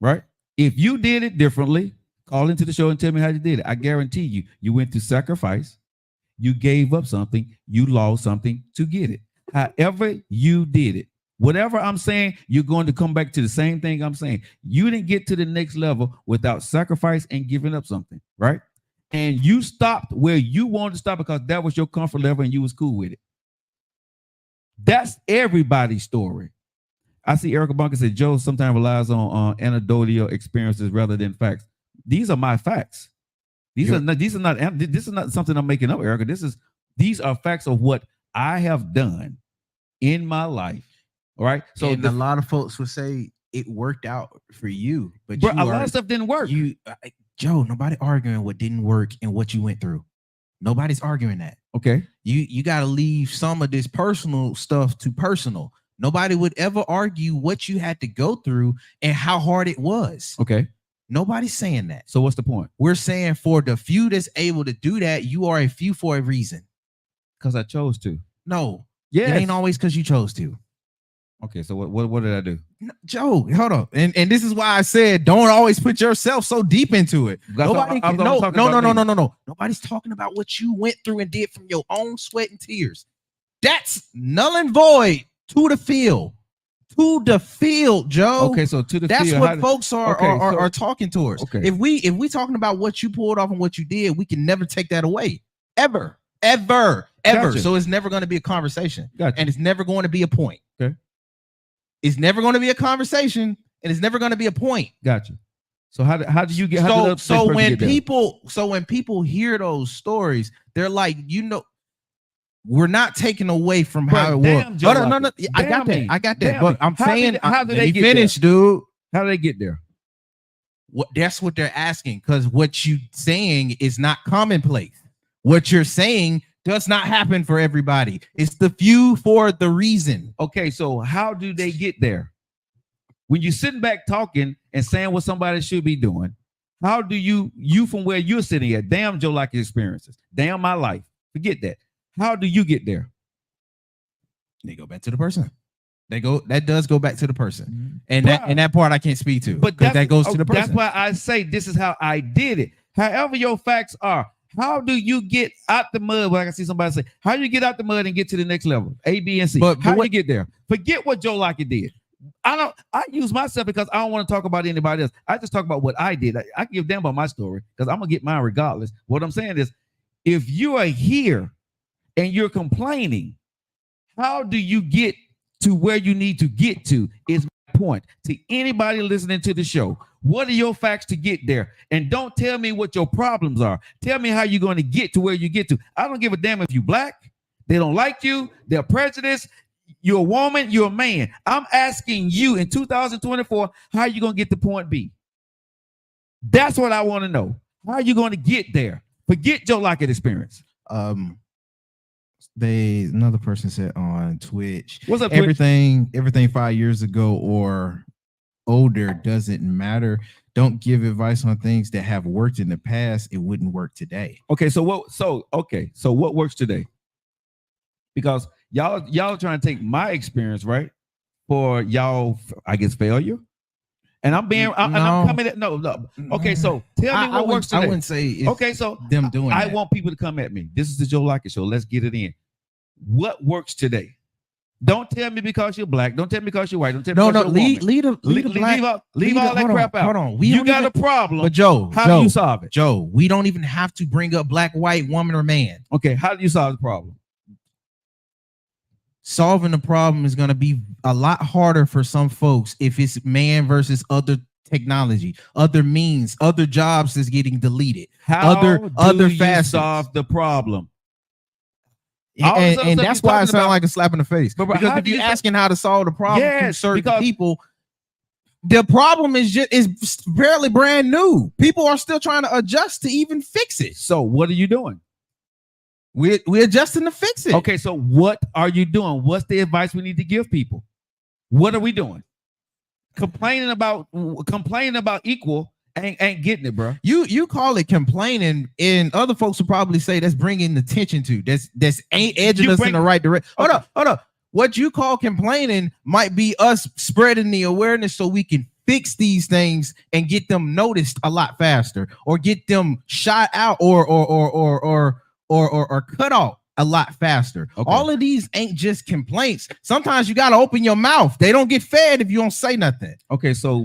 right? If you did it differently, call into the show and tell me how you did it. I guarantee you went through sacrifice, you gave up something, you lost something to get it. However you did it, whatever I'm saying, you're going to come back to the same thing I'm saying. You didn't get to the next level without sacrifice and giving up something, right? And you stopped where you wanted to stop because that was your comfort level and you was cool with it. That's everybody's story. I see Erica Bunker said Joe sometimes relies on anecdotal experiences rather than facts. These are my facts. These are not something I'm making up, Erica. These are facts of what I have done in my life. All right. So a lot of folks would say it worked out for you, but a lot of stuff didn't work. Joe, nobody arguing what didn't work and what you went through. Nobody's arguing that. Okay. You got to leave some of this personal stuff to personal. Nobody would ever argue what you had to go through and how hard it was. Okay. Nobody's saying that. So what's the point? We're saying for the few that's able to do that, you are a few for a reason. Because I chose to. No. Yeah. It ain't always because you chose to. Okay, so what did I do? No, Joe, hold on. And this is why I said don't always put yourself so deep into it. No. Nobody's talking about what you went through and did from your own sweat and tears. That's null and void to the field. To the field, Joe. Okay, so to the that's field. That's what folks are talking towards. Okay. If we talking about what you pulled off and what you did, we can never take that away. Ever. Gotcha. So it's never going to be a conversation. Gotcha. And it's never going to be a point. Okay. It's never going to be a conversation, and it's never going to be a point. Gotcha. So how do you get? So when people hear those stories, they're like, we're not taking away from how it was. No. I got that. But I'm saying, how did they finish, dude? How do they get there? That's what they're asking, because what you saying is not commonplace. What you're saying does not happen for everybody. It's the few for the reason. Okay, so how do they get there? When you're sitting back talking and saying what somebody should be doing, how do you from where you're sitting at? Damn Joe Lockett experiences. Damn my life. Forget that. How do you get there? They go back to the person. That does go back to the person. And that part I can't speak to. But that goes to the person. That's why I say this is how I did it. However your facts are. How do you get out the mud? Well, I can see somebody say, how do you get out the mud and get to the next level? A, B, and C. But how do you get there? Forget what Joe Lockett did. I use myself because I don't want to talk about anybody else. I just talk about what I did. I can give a damn about my story because I'm going to get mine regardless. What I'm saying is, if you are here and you're complaining, how do you get to where you need to get to is my point. To anybody listening to the show, what are your facts to get there? And don't tell me what your problems are. Tell me how you're going to get to where you get to. I don't give a damn if you're black, they don't like you, they're prejudiced, you're a woman, you're a man. I'm asking you in 2024, how are you going to get to point B? That's what I want to know. How are you going to get there? Forget Joe Lockett experience. Another person said on Twitch, what's up, everything 5 years ago or older doesn't matter. Don't give advice on things that have worked in the past. It wouldn't work today. Okay, so what works today? Because y'all trying to take my experience, right? For y'all, I guess, failure. And I'm No. coming at no. Okay, so tell me what works today. I wouldn't say it's Okay, so them doing I that. want people to come at me. This is the Joe Lockett Show. Let's get it in. What works today? Don't tell me because you're black. Don't tell me because you're white. Don't tell me because you're a woman. Leave all that crap out. Hold on. You got a problem. But Joe, how do you solve it? Joe, we don't even have to bring up black, white, woman, or man. Okay, how do you solve the problem? Solving the problem is going to be a lot harder for some folks if it's man versus other technology, other means, other jobs that's getting deleted. How other do you facets. solve the problem? And that's why it sounds like a slap in the face. But because if you're asking how to solve the problem for certain people, the problem is barely brand new. People are still trying to adjust to even fix it. So what are you doing? We're adjusting to fix it. Okay, so what are you doing? What's the advice we need to give people? What are we doing? Complaining about equal ain't getting it, bro. You call it complaining, and other folks will probably say that's bringing attention to. That's ain't edging us in the right direction. Hold up. What you call complaining might be us spreading the awareness so we can fix these things and get them noticed a lot faster, or get them shot out, or cut off a lot faster. Okay. All of these ain't just complaints. Sometimes you got to open your mouth. They don't get fed if you don't say nothing. Okay, so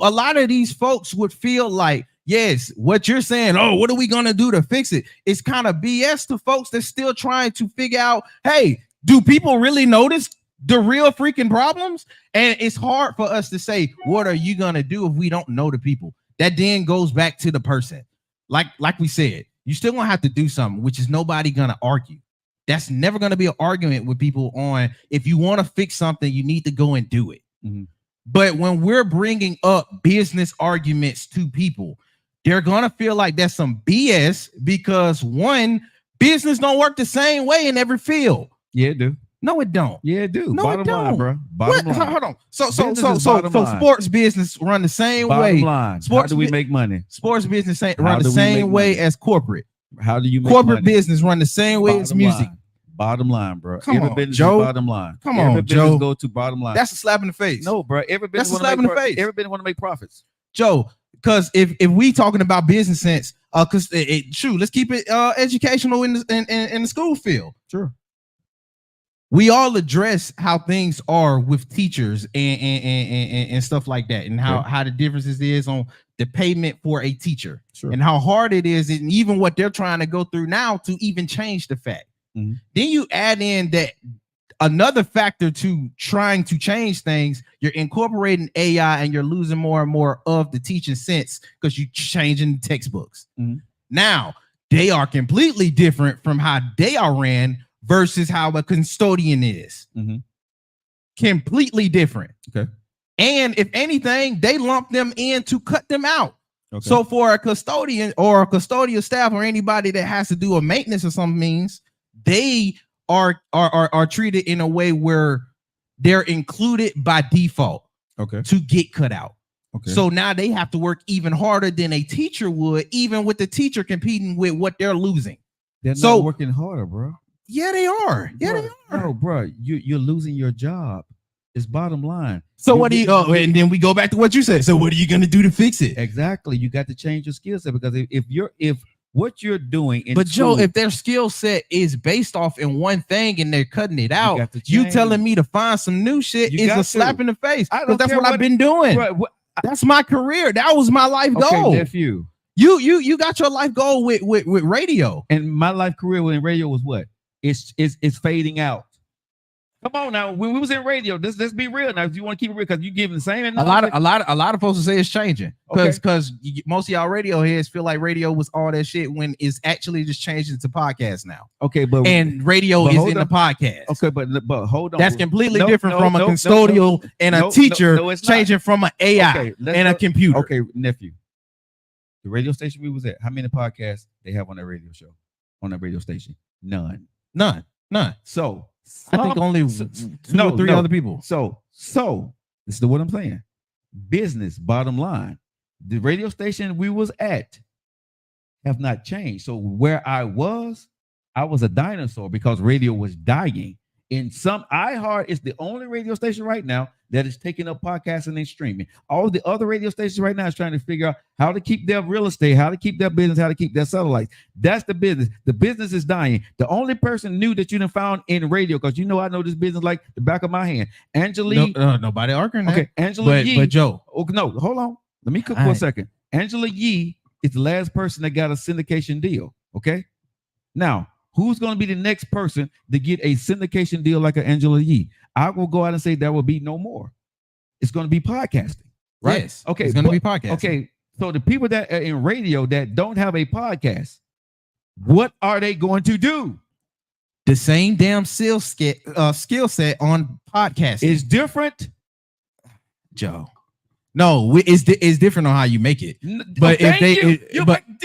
a lot of these folks would feel like, yes, what you're saying, oh, what are we going to do to fix it? It's kind of BS to folks that's still trying to figure out, hey, do people really notice the real freaking problems? And it's hard for us to say, what are you going to do if we don't know the people? That then goes back to the person. Like we said, you still gonna have to do something, which is nobody gonna argue. That's never gonna be an argument with people on, if you want to fix something, you need to go and do it. Mm-hmm. But when we're bringing up business arguments to people, they're gonna feel like that's some BS, because one, business don't work the same way in every field. Yeah, it do. No, it don't. Yeah, it do. No, bottom it don't. line, bro. Bottom line. Hold on. So sports business run the same way. Bottom line. How do we make money? Sports business run the same way as corporate. How do you make corporate money? business run the same way as music? Bottom line, bro. Come every on, business Joe. Bottom line. Come every on, Joe. Go to bottom line. That's a slap in the face. No, bro. Every business that's a slap in the face. Everybody want to make profits, Joe. Because if we talking about business sense, because true, let's keep it educational in the school field. Sure. We all address how things are with teachers and stuff like that, and how the differences is on the payment for a teacher, and how hard it is, and even what they're trying to go through now to even change the fact. Mm-hmm. Then you add in that another factor to trying to change things, you're incorporating AI, and you're losing more and more of the teaching sense because you're changing textbooks. Mm-hmm. Now they are completely different from how they are ran versus how a custodian is. Mm-hmm. Completely different. Okay. And if anything, they lump them in to cut them out. Okay. So for a custodian or a custodial staff or anybody that has to do a maintenance of some means, they are treated in a way where they're included by default. Okay. To get cut out. Okay. So now they have to work even harder than a teacher would, even with the teacher competing with what they're losing. They're not working harder, bro. Yeah, they are. Yeah, bro, they are. No, bro, you're losing your job. It's bottom line. So what do you? And then we go back to what you said. So what are you gonna do to fix it? Exactly. You got to change your skill set, because if what you're doing, but Joe, if their skill set is based off in one thing and they're cutting it out, you telling me to find some new shit is a slap in the face. Because that's what I've been doing. Bro, that's my career. That was my life goal. Nephew. You got your life goal with radio, and my life career in radio was what? It's fading out. Come on now. When we was in radio, let's be real now. If you want to keep it real, because you giving the same. A lot of folks will say it's changing, because most of y'all radio heads feel like radio was all that shit when it's actually just changing to podcast now. Okay, and radio is in the podcast. Okay, but hold on. That's completely different from a custodial and a teacher changing from an AI and a computer. Okay, nephew. The radio station we was at, how many podcasts they have on that radio show, on that radio station? None. So I think only two or three other people. So this is what I'm saying. Business, bottom line. The radio station we was at have not changed. So where I was a dinosaur, because radio was dying. In some, iHeart is the only radio station right now that is taking up podcasting and streaming. All the other radio stations right now is trying to figure out how to keep their real estate, how to keep their business, how to keep their satellites. That's the business. The business is dying. The only person new that you done found in radio, because you know I know this business like the back of my hand. Angela Yee. Nobody arguing that. Okay, Angela Yee. But Joe. Oh, no, hold on. Let me cook for a second. Angela Yee is the last person that got a syndication deal. Okay. Now, who's going to be the next person to get a syndication deal like an Angela Yee? I will go out and say there will be no more. It's going to be podcasting, right? Yes. Okay. It's going to be podcasting. Okay. So the people that are in radio that don't have a podcast, what are they going to do? The same damn skill set on podcasting. It's different, Joe. No, it's different on how you make it. But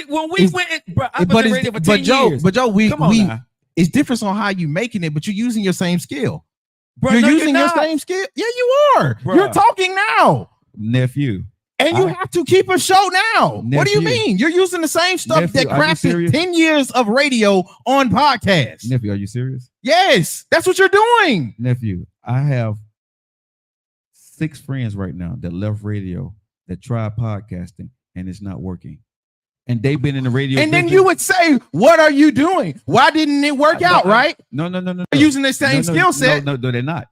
when we went, bro, I've been in radio for 10 years. But Joe, Come on now. It's different on how you making it, but you're using your same skill. Bro, you're no, using you're your not. same skill. Yeah, you are. Bruh. You're talking now. Nephew. And you have to keep a show now. What do you Nephew. mean? You're using the same stuff Nephew, that are you crafted serious? 10 years of radio on podcasts. Nephew, are you serious? Yes, that's what you're doing. Nephew, I have 6 friends right now that left radio that tried podcasting and it's not working. And they've been in the radio. And then business. you would say, what are you doing? Why didn't it work out, right? No. They're using the same skill set. No, they're not.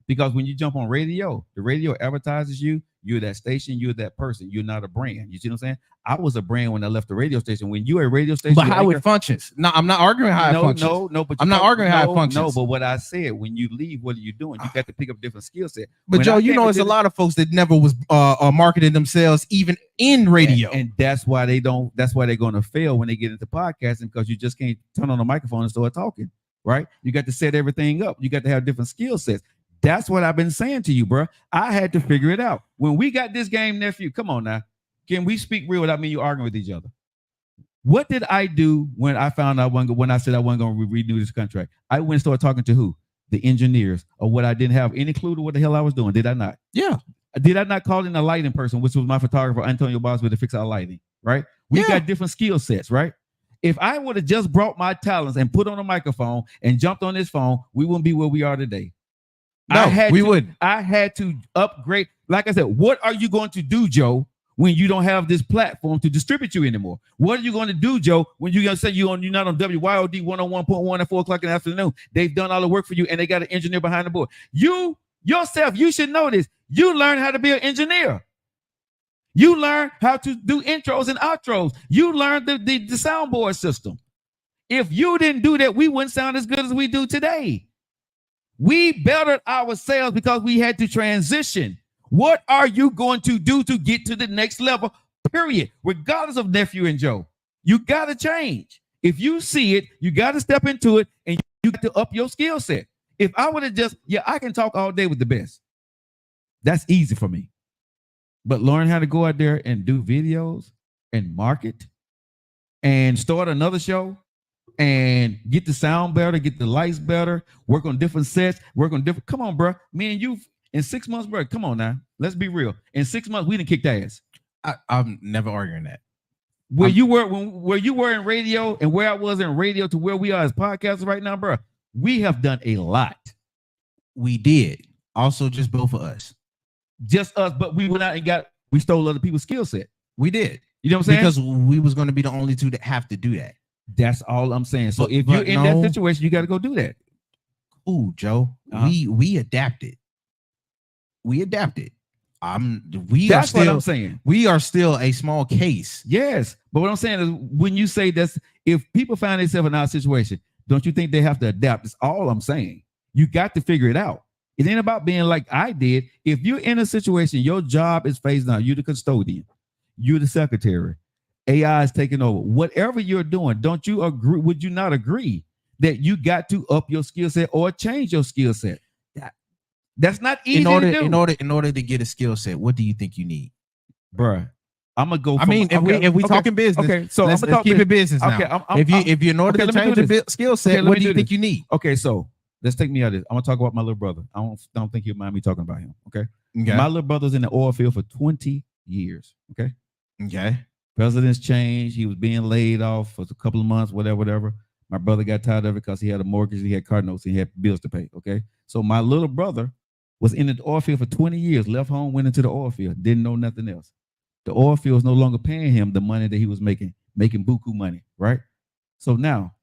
Because when you jump on radio, the radio advertises you. You're that station. You're that person. You're not a brand. You see what I'm saying? I was a brand when I left the radio station. When you're a radio station, But how it functions. No, I'm not arguing how it functions. No, but I'm not arguing how it functions. No, but what I said, when you leave, what are you doing? You got to pick up different skill set. But When Joe, I you came know, into it's a the- lot of folks that never was marketing themselves even in radio. And that's why they don't. That's why they're going to fail when they get into podcasting, because you just can't turn on the microphone and start talking. Right? You got to set everything up. You got to have different skill sets. That's what I've been saying to you, bro. I had to figure it out. When we got this game, nephew, come on now. Can we speak real without me and you arguing with each other? What did I do when I found out when I said I wasn't going to renew this contract? I went and started talking to who? The engineers, or what I didn't have any clue to what the hell I was doing. Did I not? Yeah. Did I not call in a lighting person, which was my photographer, Antonio Boswell, to fix our lighting, right? We got different skill sets, right? If I would have just brought my talents and put on a microphone and jumped on this phone, we wouldn't be where we are today. No, we wouldn't. I had to upgrade. Like I said, what are you going to do, Joe, when you don't have this platform to distribute you anymore? What are you going to do, Joe, when you're going to say you're not on WYOD 101.1 at 4 o'clock in the afternoon? They've done all the work for you, and they got an engineer behind the board. You yourself, you should know this. You learn how to be an engineer. You learn how to do intros and outros. You learn the soundboard system. If you didn't do that, we wouldn't sound as good as we do today. We bettered ourselves because we had to transition. What are you going to do to get to the next level? Period. Regardless of nephew and Joe, you got to change. If you see it, you got to step into it, and you got to up your skill set. If I would have just, I can talk all day with the best. That's easy for me. But learn how to go out there and do videos and market and start another show and get the sound better, get the lights better, work on different sets, come on, bro. Me and you in 6 months, bro. Come on now. Let's be real. In 6 months, we didn't kick the ass. I'm never arguing that. Where you were in radio and where I was in radio to where we are as podcasters right now, bro. We have done a lot. We did. Also, just both of us. Just us, but we went out and we stole other people's skill set. We did. You know what I'm saying? Because we was going to be the only two that have to do that. That's all I'm saying. So if you're in that situation, you got to go do that. Cool, Joe. We adapted. That's what I'm saying. We are still a small case. Yes. But what I'm saying is, when you say that's, if people find themselves in our situation, don't you think they have to adapt? That's all I'm saying. You got to figure it out. It ain't about being like I did. If you're in a situation, your job is phased out. You're the custodian. You're the secretary. AI is taking over. Whatever you're doing, don't you agree? Would you not agree that you got to up your skill set or change your skill set? That's not easy to do. In order to get a skill set, what do you think you need, bruh? I'm gonna go. If we talking business, okay. So let's keep it business now. Okay, if you in order to change the skill set, what do you think you need? Okay, so let's take me out of this. I'm gonna talk about my little brother. I don't think you'll mind me talking about him. Okay. My little brother's in the oil field for 20 years. Okay. Presidents changed. He was being laid off for a couple of months, whatever. My brother got tired of it because he had a mortgage, he had car notes, he had bills to pay. Okay. So my little brother was in the oil field for 20 years, left home, went into the oil field, didn't know nothing else. The oil field was no longer paying him the money that he was making buku money, right? So now,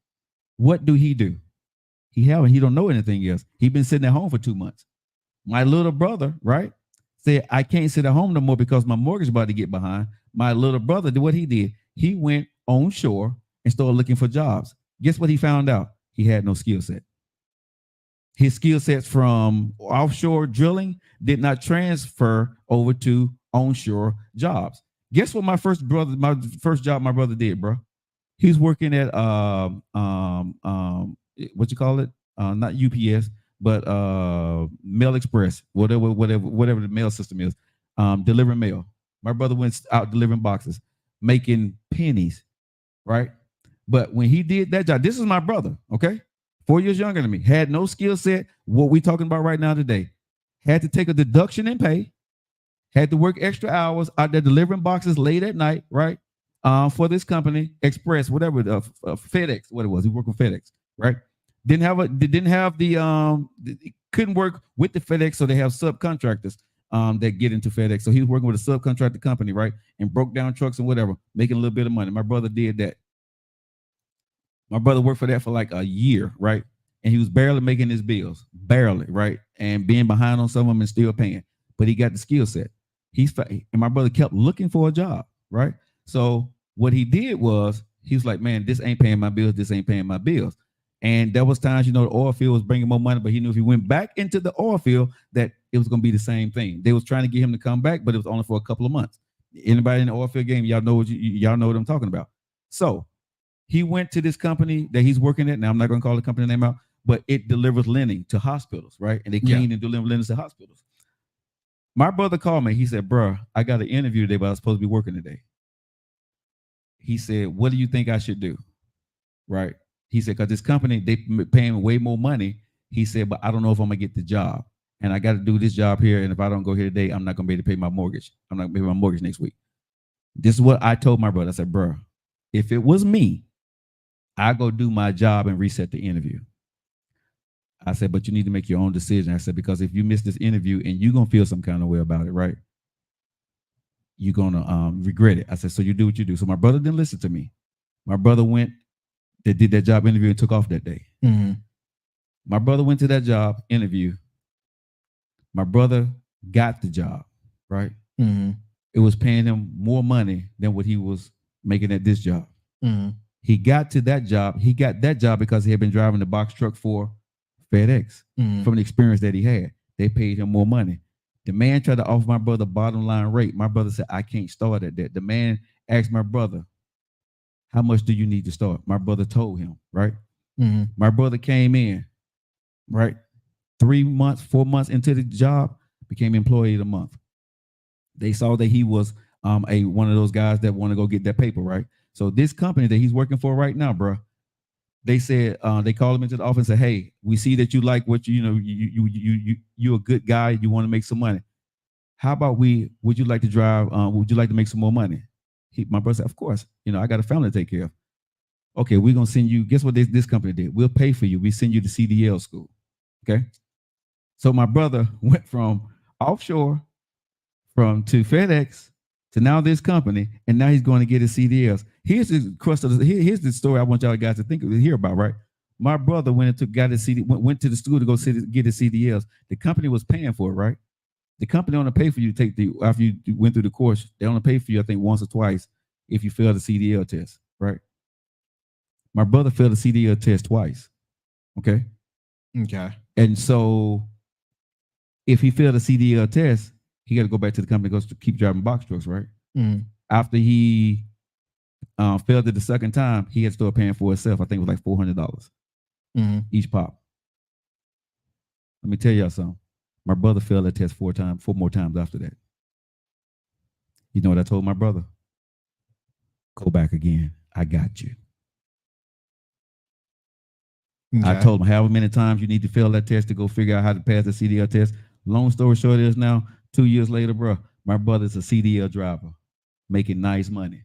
what do? He don't know anything else. He been sitting at home for 2 months. My little brother, right, said, I can't sit at home no more because my mortgage about to get behind. My little brother did what he did. He went on shore and started looking for jobs. Guess what he found out? He had no skill set. His skill sets from offshore drilling did not transfer over to onshore jobs. Guess what my first job my brother did, bro? He's working at what you call it? Not UPS, but Mail Express, whatever the mail system is, delivering mail. My brother went out delivering boxes, making pennies, right? But when he did that job, this is my brother, okay? 4 years younger than me, had no skill set. What we talking about right now today, had to take a deduction in pay, had to work extra hours out there delivering boxes late at night, right? For this company, Express, whatever, FedEx, what it was. He worked with FedEx, right? Couldn't work with the FedEx, so they have subcontractors that get into FedEx. So he was working with a subcontractor company, right? And broke down trucks and whatever, making a little bit of money. My brother did that. My brother worked for that for like a year, right? And he was barely making his bills, barely, right? And being behind on some of them and still paying. But he got the skill set. And my brother kept looking for a job, right? So what he did was, he was like, man, this ain't paying my bills. This ain't paying my bills. And there was times, the oil field was bringing more money, but he knew if he went back into the oil field, that it was going to be the same thing. They was trying to get him to come back, but it was only for a couple of months. Anybody in the oil field game, y'all know what I'm talking about. So he went to this company that he's working at. Now, I'm not going to call the company name out, but it delivers linen to hospitals, right? And they clean and deliver linens to hospitals. My brother called me. He said, bro, I got an interview today, but I was supposed to be working today. He said, what do you think I should do? Right? He said, because this company, they paying way more money. He said, but I don't know if I'm going to get the job. And I got to do this job here. And if I don't go here today, I'm not going to be able to pay my mortgage. I'm not going to pay my mortgage next week. This is what I told my brother. I said, bro, if it was me, I go do my job and reset the interview. I said, but you need to make your own decision. I said, because if you miss this interview and you're going to feel some kind of way about it, right? You're going to regret it. I said, so you do what you do. So my brother didn't listen to me. My brother went, they did that job interview and took off that day. Mm-hmm. My brother went to that job interview. My brother got the job, right? Mm-hmm. It was paying him more money than what he was making at this job. Mm-hmm. He got to that job. He got that job because he had been driving the box truck for FedEx from the experience that he had. They paid him more money. The man tried to offer my brother bottom line rate. My brother said, I can't start at that. The man asked my brother, how much do you need to start? My brother told him, right? Mm-hmm. My brother came in, right? 3 months, 4 months into the job, became employee of the month. They saw that he was one of those guys that want to go get that paper, right? So this company that he's working for right now, bro, they said they called him into the office and said, hey, we see that you like what you're a good guy. You want to make some money. How about would you like to drive? Would you like to make some more money? My brother said, of course. I got a family to take care of. Okay, we're going to send you. Guess what this company did? We'll pay for you. We send you to CDL school. Okay. So my brother went from offshore to FedEx to now this company, and now he's going to get his CDLs. Here's the story I want y'all guys to hear about, right? My brother went to the school to go get his CDLs. The company was paying for it, right? The company only pay for you to take after you went through the course. They only pay for you, I think, once or twice if you fail the CDL test, right? My brother failed the CDL test twice. Okay. And so if he failed the CDL test, he got to go back to the company, goes to keep driving box trucks, right? Mm. After he failed it the second time, he had to start paying for himself. I think it was like $400 each pop. Let me tell y'all something. My brother failed that test 4 more times after that. You know what I told my brother? Go back again. I got you. Okay. I told him however many times you need to fail that test to go figure out how to pass the CDL test. Long story short is now, 2 years later, bro, my brother's a CDL driver making nice money.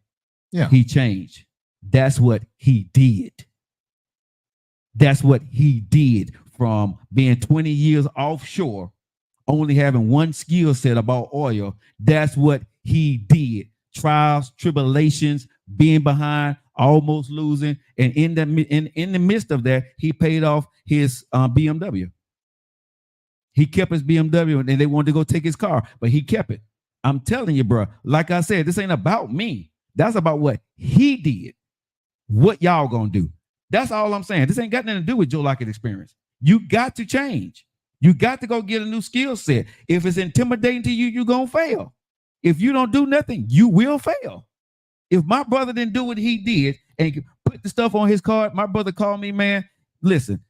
Yeah. He changed. That's what he did. That's what he did from being 20 years offshore only having one skill set about oil. That's what he did. Trials, tribulations, being behind, almost losing, and in the midst of that, he paid off his BMW. He kept his BMW, and they wanted to go take his car, but he kept it. I'm telling you, bro. Like I said, this ain't about me. That's about what he did. What y'all gonna do? That's all I'm saying. This ain't got nothing to do with Joe Lockett experience. You got to change. You got to go get a new skill set. If it's intimidating to you, you're gonna fail. If you don't do nothing, you will fail. If my brother didn't do what he did and put the stuff on his card, my brother called me, man. Listen,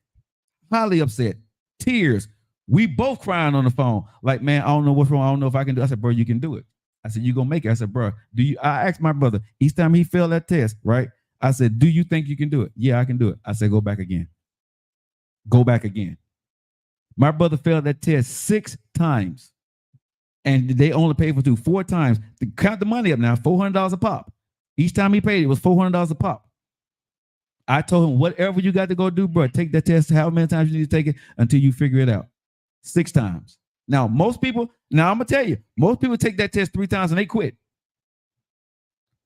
highly upset, tears. We both crying on the phone. Like, man, I don't know what's wrong. I don't know if I can do it. I said, bro, you can do it. I said, you gonna make it. I said, bro, I asked my brother each time he failed that test, right? I said, do you think you can do it? Yeah, I can do it. I said, go back again. Go back again. My brother failed that test 6 times. And they only paid for 2, 4 times. To count the money up now, $400 a pop. Each time he paid, it was $400 a pop. I told him, whatever you got to go do, bro, take that test how many times you need to take it until you figure it out. 6 times. Now, most people, I'm going to tell you, most people take that test 3 times and they quit.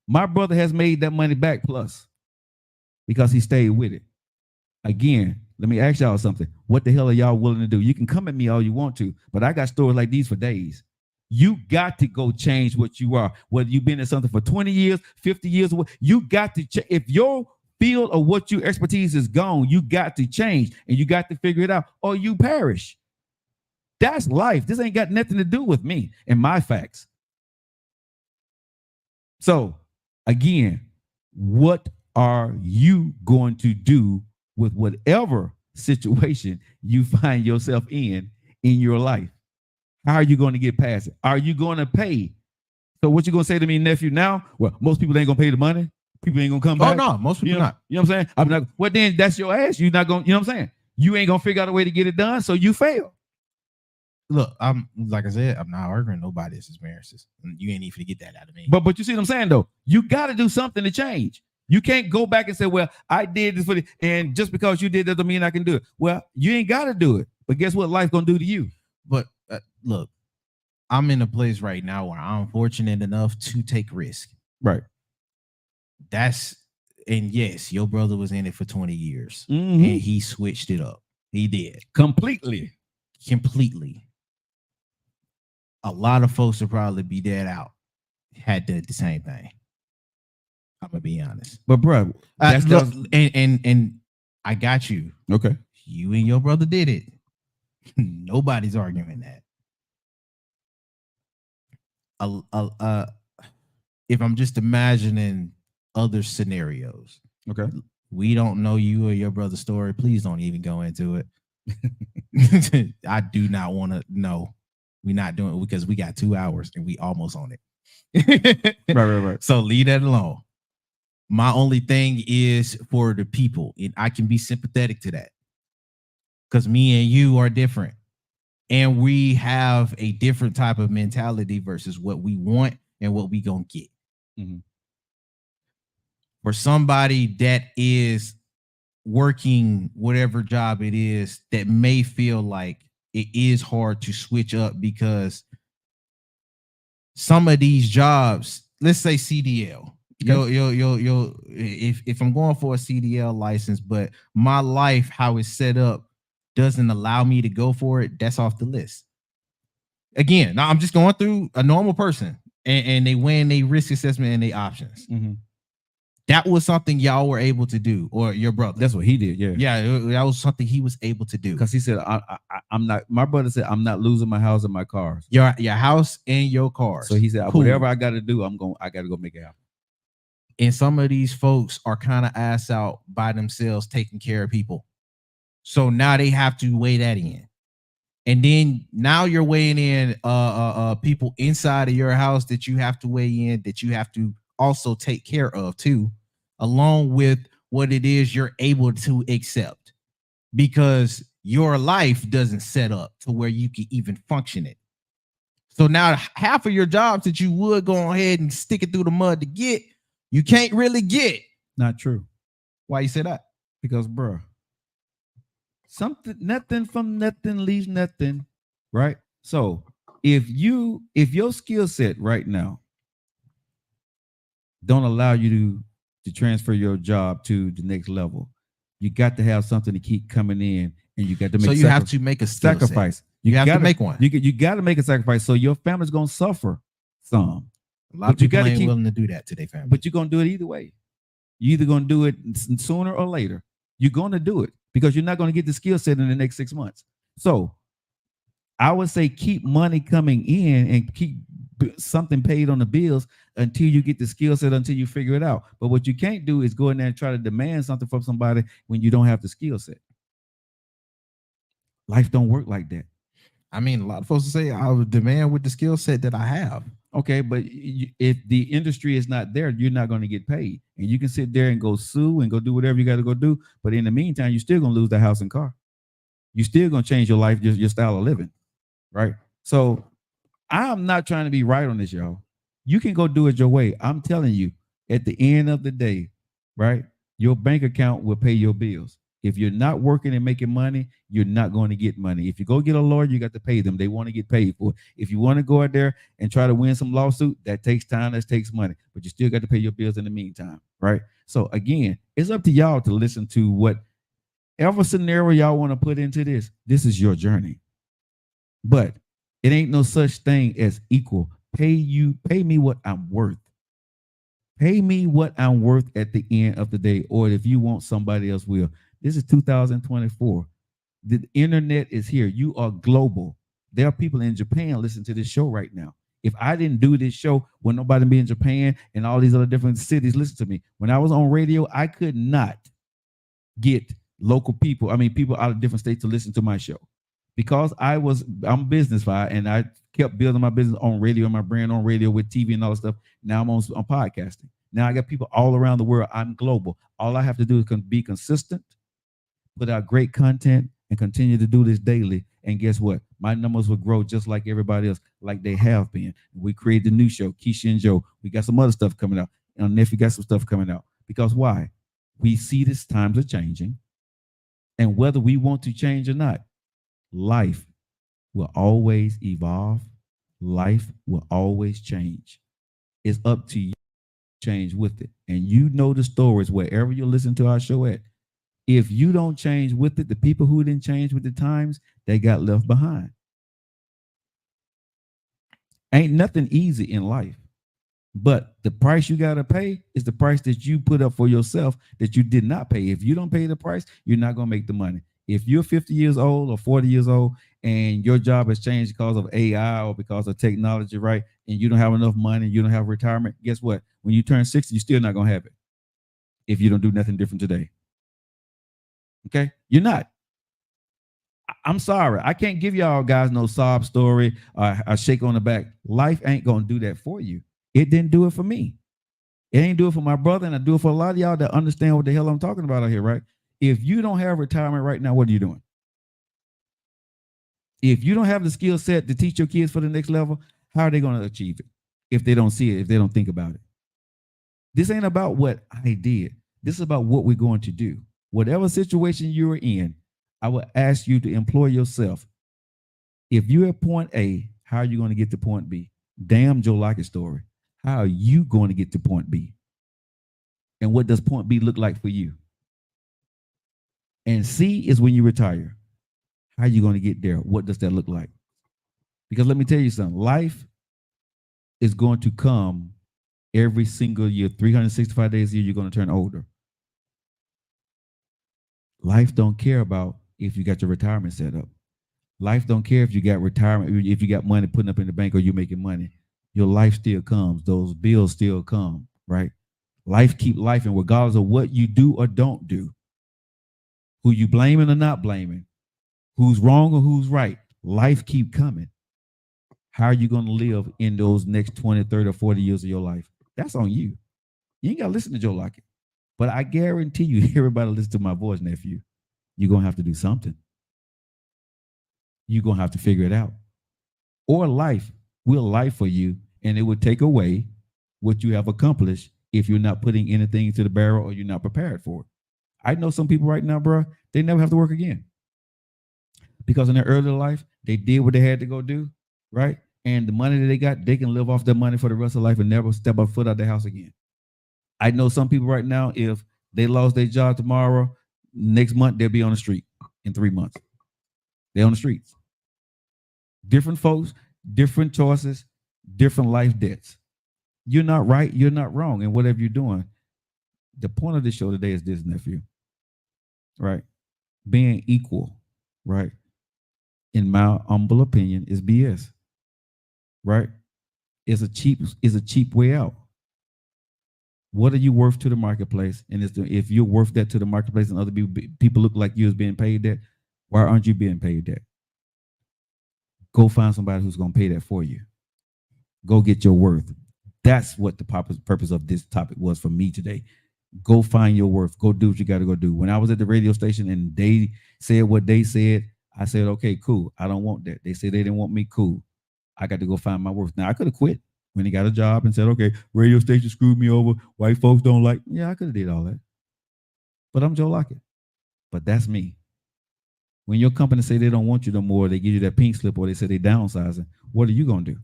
My brother has made that money back plus because he stayed with it. Again, let me ask y'all something. What the hell are y'all willing to do? You can come at me all you want to, but I got stories like these for days. You got to go change what you are. Whether you've been in something for 20 years, 50 years, you got to change. If your field of what your expertise is gone, you got to change and you got to figure it out or you perish. That's life. This ain't got nothing to do with me and my facts. So, again, what are you going to do with whatever situation you find yourself in your life? How are you going to get past it? Are you going to pay? So what you going to say to me, nephew, now? Well, most people ain't going to pay the money. People ain't going to come back. Oh, no, most people not. You know what I'm saying? I'm not. Well, then that's your ass. You're not going, you know what I'm saying? You ain't going to figure out a way to get it done, so you fail. Look, like I said, I'm not arguing nobody's experiences. You ain't even to get that out of me. But you see what I'm saying, though? You got to do something to change. You can't go back and say, well, I did this for the, and just because you did that doesn't mean I can do it. Well, you ain't got to do it. But guess what life's going to do to you? But look, I'm in a place right now where I'm fortunate enough to take risk. Right. And yes, your brother was in it for 20 years and he switched it up. He did. Completely. A lot of folks would probably be dead out had did the same thing. I'm gonna be honest. But bro, and I got you. Okay. You and your brother did it. Nobody's arguing that. If I'm just imagining other scenarios. Okay. We don't know you or your brother's story. Please don't even go into it. I do not want to know. We're not doing it because we got 2 hours and we almost on it. Right. So leave that alone. My only thing is for the people, and I can be sympathetic to that because me and you are different and we have a different type of mentality versus what we want and what we gonna get. Mm-hmm. For somebody that is working whatever job it is that may feel like it is hard to switch up because some of these jobs, let's say CDL, if I'm going for a CDL license, but my life, how it's set up, doesn't allow me to go for it, that's off the list. Again, now I'm just going through a normal person and they win their risk assessment and their options. Mm-hmm. That was something y'all were able to do, or your brother. That's what he did. Yeah, that was something he was able to do. Because he said, I'm not. My brother said, I'm not losing my house and my cars. Your house and your cars. So he said, cool. Whatever I got to do, I got to go make it happen. And some of these folks are kind of ass out by themselves, taking care of people. So now they have to weigh that in. And then now you're weighing in people inside of your house that you have to weigh in, that you have to also take care of too, along with what it is you're able to accept, because your life doesn't set up to where you can even function it. So now half of your jobs that you would go ahead and stick it through the mud to get, you can't really get. Not true. Why you say that? Because, bro, nothing from nothing leaves nothing, right? So if your skill set right now don't allow you to transfer your job to the next level, you got to have something to keep coming in, and you got to make. So you have to make a skill sacrifice. Set. You have to make one. You got to make a sacrifice. So your family's gonna suffer some. A lot of people ain't willing to do that to their family. But you're gonna do it either way. You're either gonna do it sooner or later. You're gonna do it because you're not gonna get the skill set in the next 6 months. So I would say keep money coming in and keep something paid on the bills until you get the skill set, until you figure it out. But what you can't do is go in there and try to demand something from somebody when you don't have the skill set. Life don't work like that. I mean, a lot of folks say I would demand with the skill set that I have. Okay, but if the industry is not there, you're not going to get paid. And you can sit there and go sue and go do whatever you got to go do. But in the meantime, you're still going to lose the house and car. You're still going to change your life, your style of living, right? So I'm not trying to be right on this, y'all. You can go do it your way. I'm telling you, at the end of the day, right, your bank account will pay your bills. If you're not working and making money, you're not going to get money. If you go get a lawyer, you got to pay them. They want to get paid for it. If you want to go out there and try to win some lawsuit, that takes time, that takes money, but you still got to pay your bills in the meantime, right? So again, it's up to y'all to listen to whatever scenario y'all want to put into this. This is your journey. But it ain't no such thing as equal. Pay me what I'm worth. Pay me what I'm worth at the end of the day, or if you want, somebody else will. This is 2024. The internet is here. You are global. There are people in Japan listening to this show right now. If I didn't do this show, would nobody be in Japan and all these other different cities listen to me? When I was on radio, I could not get local people, people out of different states to listen to my show. Because I'm business-fied, and I kept building my business on radio, my brand on radio with TV and all that stuff. Now I'm on podcasting. Now I got people all around the world. I'm global. All I have to do is be consistent, put out great content, and continue to do this daily. And guess what? My numbers will grow just like everybody else, like they have been. We created a new show, Keisha and Joe. We got some other stuff coming out. And nephew got some stuff coming out. Because why? We see this times are changing. And whether we want to change or not, life will always evolve. Life will always change. It's up to you to change with it. And you know the stories wherever you listen to our show at. If you don't change with it, the people who didn't change with the times, they got left behind. Ain't nothing easy in life. But the price you got to pay is the price that you put up for yourself that you did not pay. If you don't pay the price, you're not going to make the money. If you're 50 years old or 40 years old and your job has changed because of AI or because of technology, right, and you don't have enough money, you don't have retirement, guess what? When you turn 60, you're still not going to have it if you don't do nothing different today. Okay? You're not. I'm sorry. I can't give y'all guys no sob story or a shake on the back. Life ain't going to do that for you. It didn't do it for me. It ain't do it for my brother, and I do it for a lot of y'all that understand what the hell I'm talking about out here, right? If you don't have retirement right now, what are you doing? If you don't have the skill set to teach your kids for the next level, how are they going to achieve it if they don't see it, if they don't think about it? This ain't about what I did. This is about what we're going to do. Whatever situation you're in, I would ask you to employ yourself. If you're at point A, how are you going to get to point B? Damn Joe Lockett story. How are you going to get to point B? And what does point B look like for you? And C is when you retire. How are you going to get there? What does that look like? Because let me tell you something. Life is going to come every single year, 365 days a year, you're going to turn older. Life don't care about if you got your retirement set up. Life don't care if you got retirement, if you got money putting up in the bank or you're making money. Your life still comes. Those bills still come, right? Life keep life, and regardless of what you do or don't do, who you blaming or not blaming, who's wrong or who's right, life keep coming. How are you going to live in those next 20, 30, or 40 years of your life? That's on you. You ain't got to listen to Joe Lockett. But I guarantee you, everybody listen to my voice, nephew. You're going to have to do something. You're going to have to figure it out. Or life will lie for you, and it will take away what you have accomplished if you're not putting anything into the barrel or you're not prepared for it. I know some people right now, bro, they never have to work again. because in their early life, they did what they had to go do, right? And the money that they got, they can live off their money for the rest of life and never step a foot out their house again. I know some people right now, if they lost their job tomorrow, next month they'll be on the street in 3 months. They're on the streets. Different folks, different choices, different life debts. You're not right, you're not wrong, and whatever you're doing. The point of this show today is this, nephew, right? Being equal, right? In my humble opinion, is BS, right? It's a cheap way out. What are you worth to the marketplace? And if you're worth that to the marketplace and other people look like you as being paid that, why aren't you being paid that? Go find somebody who's going to pay that for you. Go get your worth. That's what the purpose of this topic was for me today. Go find your worth. Go do what you got to go do. When I was at the radio station and they said what they said, I said, okay, cool. I don't want that. They said they didn't want me. Cool. I got to go find my worth. Now, I could have quit when he got a job and said, okay, radio station screwed me over. White folks don't like. Yeah, I could have did all that. But I'm Joe Lockett. But that's me. When your company say they don't want you no more, they give you that pink slip, or they say they downsizing, what are you going to do?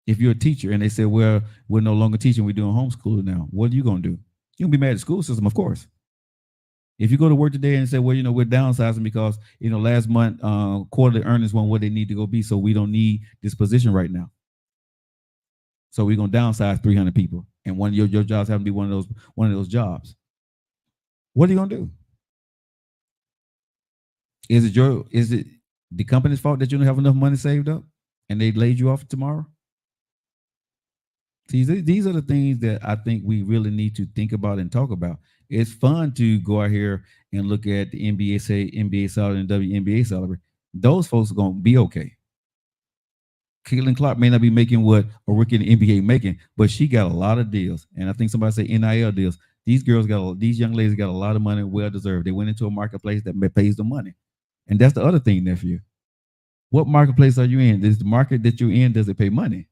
If you're a teacher and they say, well, we're no longer teaching, we're doing homeschooling now, what are you going to do? You're going to be mad at the school system, of course. If you go to work today and say, well, we're downsizing because, last month quarterly earnings weren't what they need to go be, so we don't need this position right now. So we're going to downsize 300 people, and one of your jobs happen to be one of those jobs. What are you going to do? Is it the company's fault that you don't have enough money saved up and they laid you off tomorrow? See, these are the things that I think we really need to think about and talk about. It's fun to go out here and look at the NBA salary and WNBA salary. Those folks are going to be okay. Caitlin Clark may not be making what a rookie in the NBA making, but she got a lot of deals. And I think somebody said NIL deals. These young ladies got a lot of money, well deserved. They went into a marketplace that pays them money. And that's the other thing, nephew. What marketplace are you in? Is the market that you're in, does it pay money?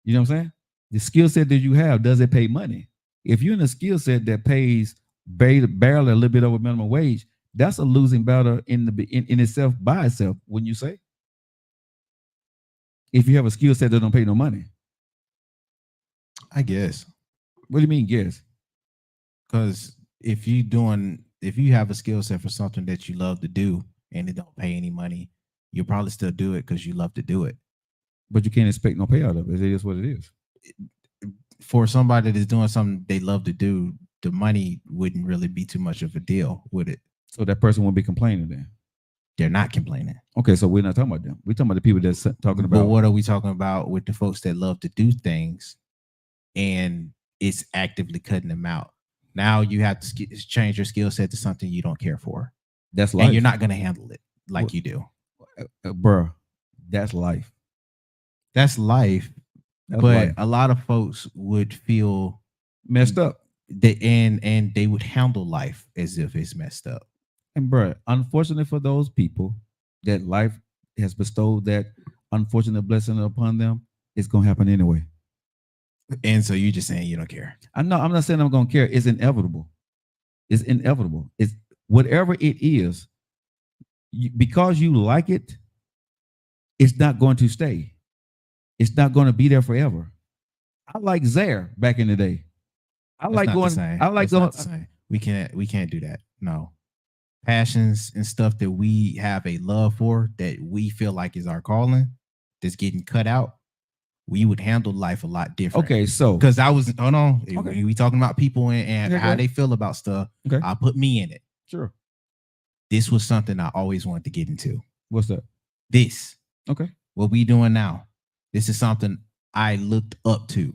You know what I'm saying? The skill set that you have, does it pay money? If you're in a skill set that pays barely a little bit over minimum wage, that's a losing battle in itself by itself, wouldn't you say? If you have a skill set that don't pay no money. I guess. What do you mean, guess? Because if you have a skill set for something that you love to do and it don't pay any money, you'll probably still do it because you love to do it. But you can't expect no payout of it. It is what it is. For somebody that's doing something they love to do, the money wouldn't really be too much of a deal, would it? So that person won't be complaining then. They're not complaining. Okay, so we're not talking about them. We're talking about the people that's talking about. But what are we talking about with the folks that love to do things and it's actively cutting them out? Now you have to change your skill set to something you don't care for. That's life. And you're not going to handle it like you do. Bruh, that's life. That's life. That's but life. A lot of folks would feel messed up. And they would handle life as if it's messed up. And bruh, unfortunately for those people that life has bestowed that unfortunate blessing upon them, it's going to happen anyway. And so you're just saying you don't care. I'm not saying I'm going to care. It's inevitable. It's inevitable. It's whatever it is, because you like it, it's not going to stay. It's not going to be there forever. I like Zaire back in the day. I like going. We can't do that. No. Passions and stuff that we have a love for, that we feel like is our calling, that's getting cut out, we would handle life a lot different. Okay, so because we talking about people and how they feel about stuff. Okay. I'll put me in it. Sure. This was something I always wanted to get into. What's that? This. Okay. What we doing now. This is something I looked up to.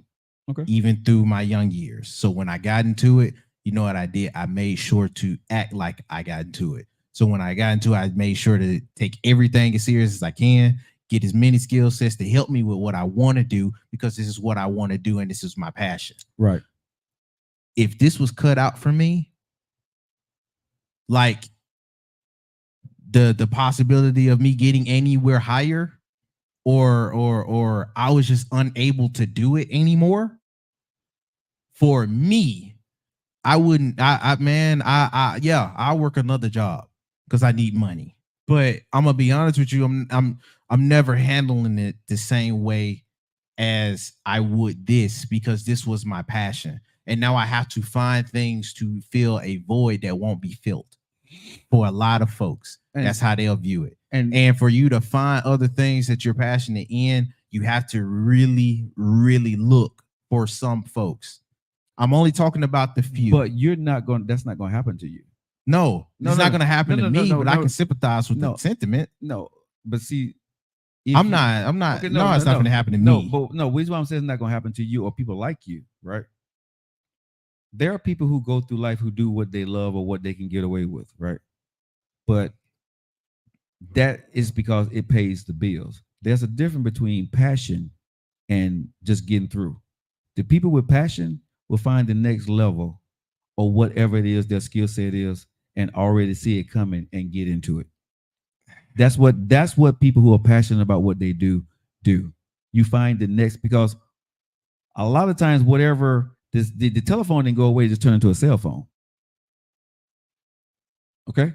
Okay. Even through my young years. So when I got into it, you know what I did? I made sure to act like I got into it. So when I got into it, I made sure to take everything as serious as I can, get as many skill sets to help me with what I want to do, because this is what I want to do and this is my passion. Right. If this was cut out for me, like the possibility of me getting anywhere higher, or I was just unable to do it anymore, for me, I wouldn't. I'll work another job because I need money. But I'm gonna be honest with you. I'm never handling it the same way as I would this because this was my passion, and now I have to find things to fill a void that won't be filled. For a lot of folks, that's how they'll view it. And for you to find other things that you're passionate in, you have to really, really look for some folks. I'm only talking about the few. But you're not going. That's not going to happen to you. No, it's not going to happen to me. But I can sympathize with the sentiment. No, but see, I'm not. Okay, it's not going to happen to me. The reason why I'm saying it's not going to happen to you or people like you, right? There are people who go through life who do what they love or what they can get away with, right? But that is because it pays the bills. There's a difference between passion and just getting through. The people with passion will find the next level or whatever it is their skill set is and already see it coming and get into it. That's what people who are passionate about what they do. You find the next, because a lot of times whatever the telephone didn't go away, just turn into a cell phone. Okay?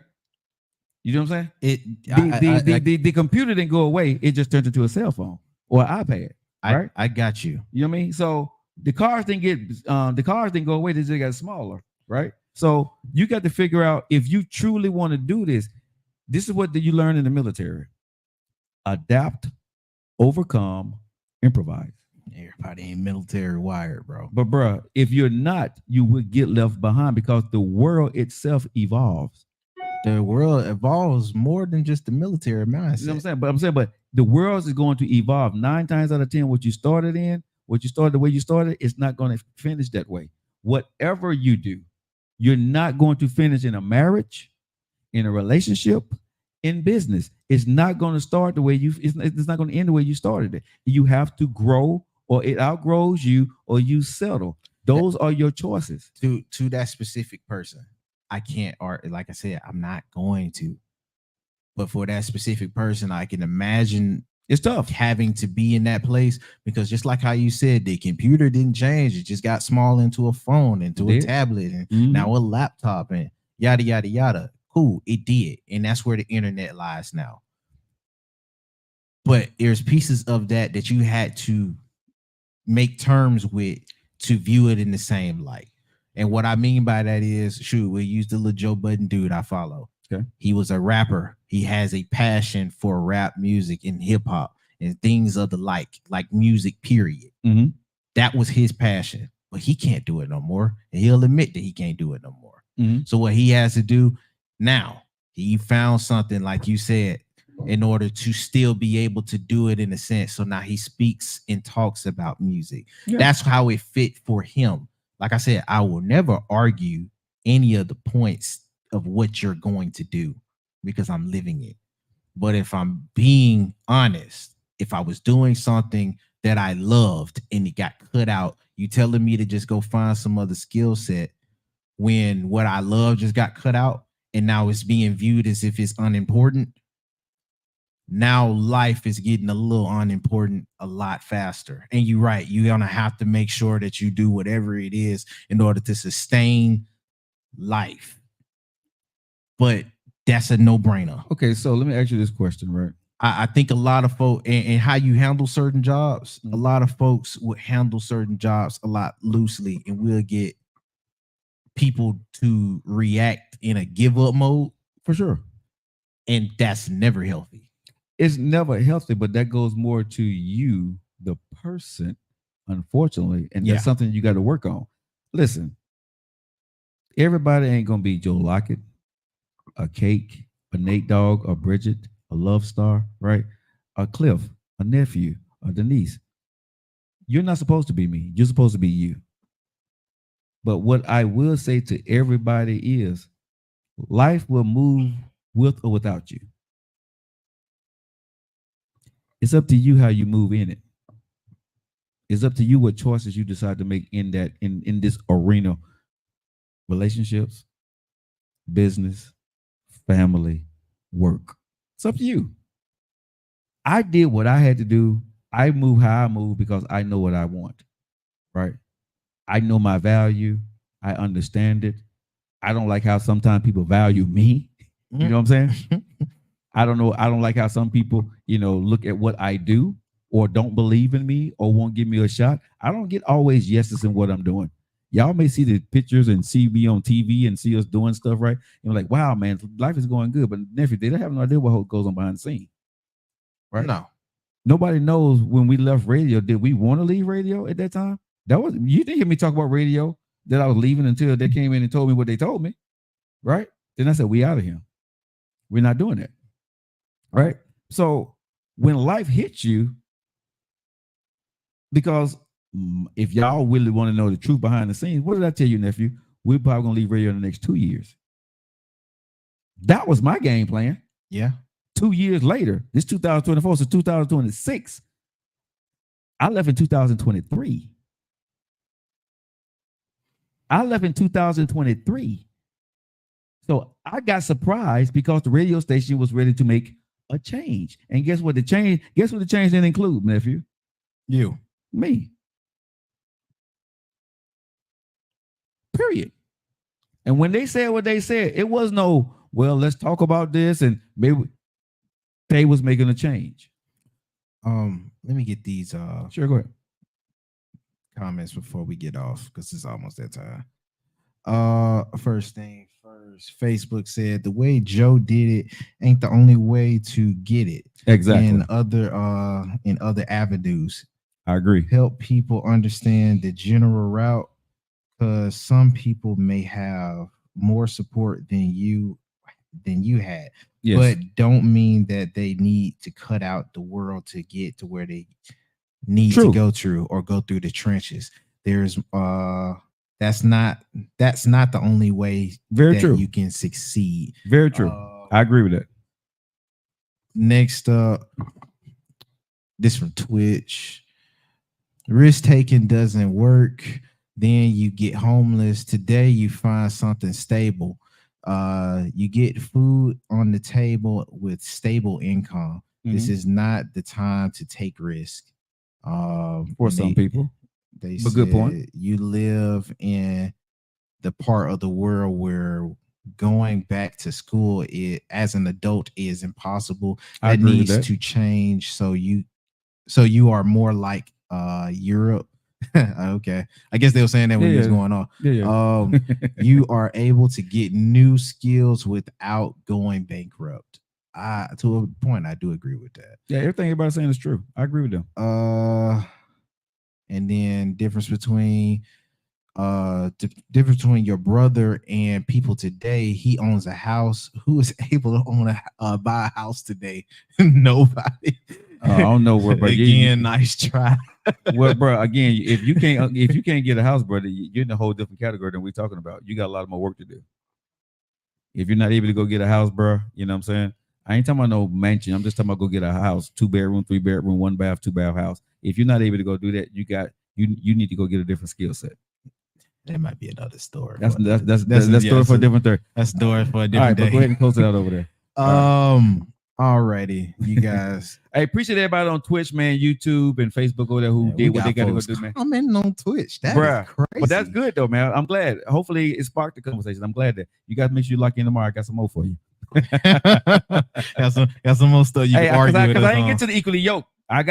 You know what I'm saying? The computer didn't go away, it just turned into a cell phone or an iPad. Right? I got you. You know what I mean? So the cars didn't go away, they just got smaller, right? So you got to figure out if you truly want to do this. This is what you learn in the military: adapt, overcome, improvise. Everybody ain't military wired, bro. But bro, if you're not, you would get left behind because the world itself evolves. The world evolves more than just the military mindset. You know what I'm saying? But the world is going to evolve. 9 times out of 10, what you started the way you started, it's not going to finish that way. Whatever you do, you're not going to finish in a marriage, in a relationship, in business. It's not going to start the way it's not going to end the way you started it. You have to grow, or it outgrows you, or you settle. Those are your choices. To that specific person, I can't art. Like I said, I'm not going to. But for that specific person, I can imagine it's tough having to be in that place, because just like how you said, the computer didn't change. It just got small into a phone, into a tablet, and now a laptop, and yada, yada, yada. Cool, it did. And that's where the internet lies now. But there's pieces of that you had to make terms with to view it in the same light. And what I mean by that is, we use the little Joe Budden dude I follow. Okay. He was a rapper. He has a passion for rap music and hip hop and things of the like music, period. Mm-hmm. That was his passion, but he can't do it no more. And he'll admit that he can't do it no more. Mm-hmm. So what he has to do now, he found something, like you said, in order to still be able to do it in a sense. So now he speaks and talks about music. Yeah. That's how it fit for him. Like I said, I will never argue any of the points of what you're going to do because I'm living it. But if I'm being honest, if I was doing something that I loved and it got cut out, you telling me to just go find some other skill set when what I love just got cut out and now it's being viewed as if it's unimportant. Now life is getting a little unimportant a lot faster. And you're right. You're going to have to make sure that you do whatever it is in order to sustain life. But that's a no-brainer. Okay, so let me ask you this question, right? I think a lot of folks, and how you handle certain jobs, a lot of folks would handle certain jobs a lot loosely, and we'll get people to react in a give-up mode. For sure. And that's never healthy. It's never healthy, but that goes more to you, the person, unfortunately, and that's something you got to work on. Listen, everybody ain't going to be Joe Lockett, a Cake, a Nate Dogg, a Bridget, a Love Star, right? A Cliff, a nephew, a Denise. You're not supposed to be me. You're supposed to be you. But what I will say to everybody is life will move with or without you. It's up to you how you move in it. It's up to you what choices you decide to make in this arena. Relationships, business, family, work. It's up to you. I did what I had to do. I move how I move because I know what I want, right? I know my value. I understand it. I don't like how sometimes people value me. You know what I'm saying? I don't know. I don't like how some people, look at what I do or don't believe in me or won't give me a shot. I don't get always yeses in what I'm doing. Y'all may see the pictures and see me on TV and see us doing stuff, right? And like, wow, man, life is going good. But nephew, they don't have no idea what goes on behind the scene. Right? No. Nobody knows when we left radio. Did we want to leave radio at that time? You didn't hear me talk about radio that I was leaving until they came in and told me what they told me. Right? Then I said, we out of here. We're not doing that. Right? So when life hits you, because if y'all really want to know the truth behind the scenes, what did I tell you, nephew? We're probably going to leave radio in the next 2 years. That was my game plan. Yeah. 2 years later, this 2024, so 2026, I left in 2023. So I got surprised because the radio station was ready to make a change. And guess what the change didn't include, nephew? You. Me. Period. And when they said what they said, it was no, well, let's talk about this, and maybe they was making a change. Let me get these Sure, go ahead. Comments before we get off, because it's almost that time. First thing first, Facebook said the way Joe did it ain't the only way to get it. Exactly. In other avenues. I agree. Help people understand the general route, because some people may have more support than you had. Yes. But don't mean that they need to cut out the world to get to where they need to go through or go through the trenches. There's that's not the only way you can succeed. Very true. I agree with that. Next up, this from Twitch. Risk taking doesn't work. Then you get homeless. Today you find something stable. You get food on the table with stable income. Mm-hmm. This is not the time to take risk. For some people, they but good point. You live in the part of the world where going back to school as an adult is impossible. That needs to change. So you are more like Europe. Okay, I guess they were saying that when he was going on. You are able to get new skills without going bankrupt. To a point, I do agree with that. Yeah, everything everybody's saying is true. I agree with them. And then difference between your brother and people today. He owns a house. Who is able to buy a house today? Nobody. I don't know where, but again, nice try. Well, bro, again, if you can't get a house, brother, you're in a whole different category than we're talking about. You got a lot more work to do. If you're not able to go get a house, bro, you know what I'm saying? I ain't talking about no mansion. I'm just talking about go get a house, 2-bedroom, 3-bedroom, 1-bath, 2-bath house. If you're not able to go do that, you need to go get a different skill set. That might be another story. That's story for a different day. That's story for a different day. All right, but go ahead and close it out over there. Alrighty, you guys. I appreciate everybody on Twitch, man, YouTube, and Facebook over there who did what they got to go do, man. Commenting on Twitch. That's crazy. But that's good though, man. I'm glad. Hopefully it sparked the conversation. I'm glad that you guys make sure you lock in tomorrow. I got some more for you. got some more stuff you can argue with. Because I ain't get to the equally yoked. I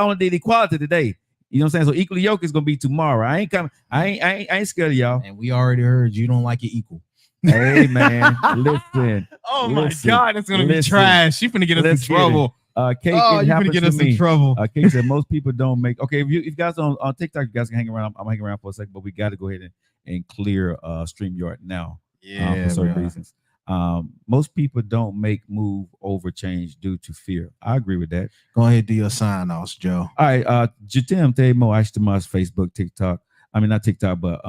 only did equality today. You know what I'm saying? So equally yoked is gonna be tomorrow. I ain't coming. I ain't scared of y'all. And we already heard you don't like it equal. Hey man, listen. Oh my God, it's gonna be trash. She finna get us in trouble. Kate, you finna get us in trouble. Kate said most people don't make. Okay, if you guys on TikTok, you guys can hang around. I'm hanging around for a second, but we got to go ahead and clear StreamYard now. Yeah, for certain reasons. Most people don't make move over change due to fear. I agree with that. Go ahead, do your sign offs, Joe. All right, Jatim Temo, Ashtamas, Facebook, TikTok. I mean not TikTok, but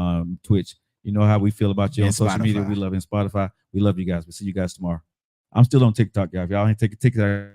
Twitch. You know how we feel about you on social media. We love in Spotify. We love you guys. We'll see you guys tomorrow. I'm still on TikTok, y'all. If y'all ain't taking TikTok.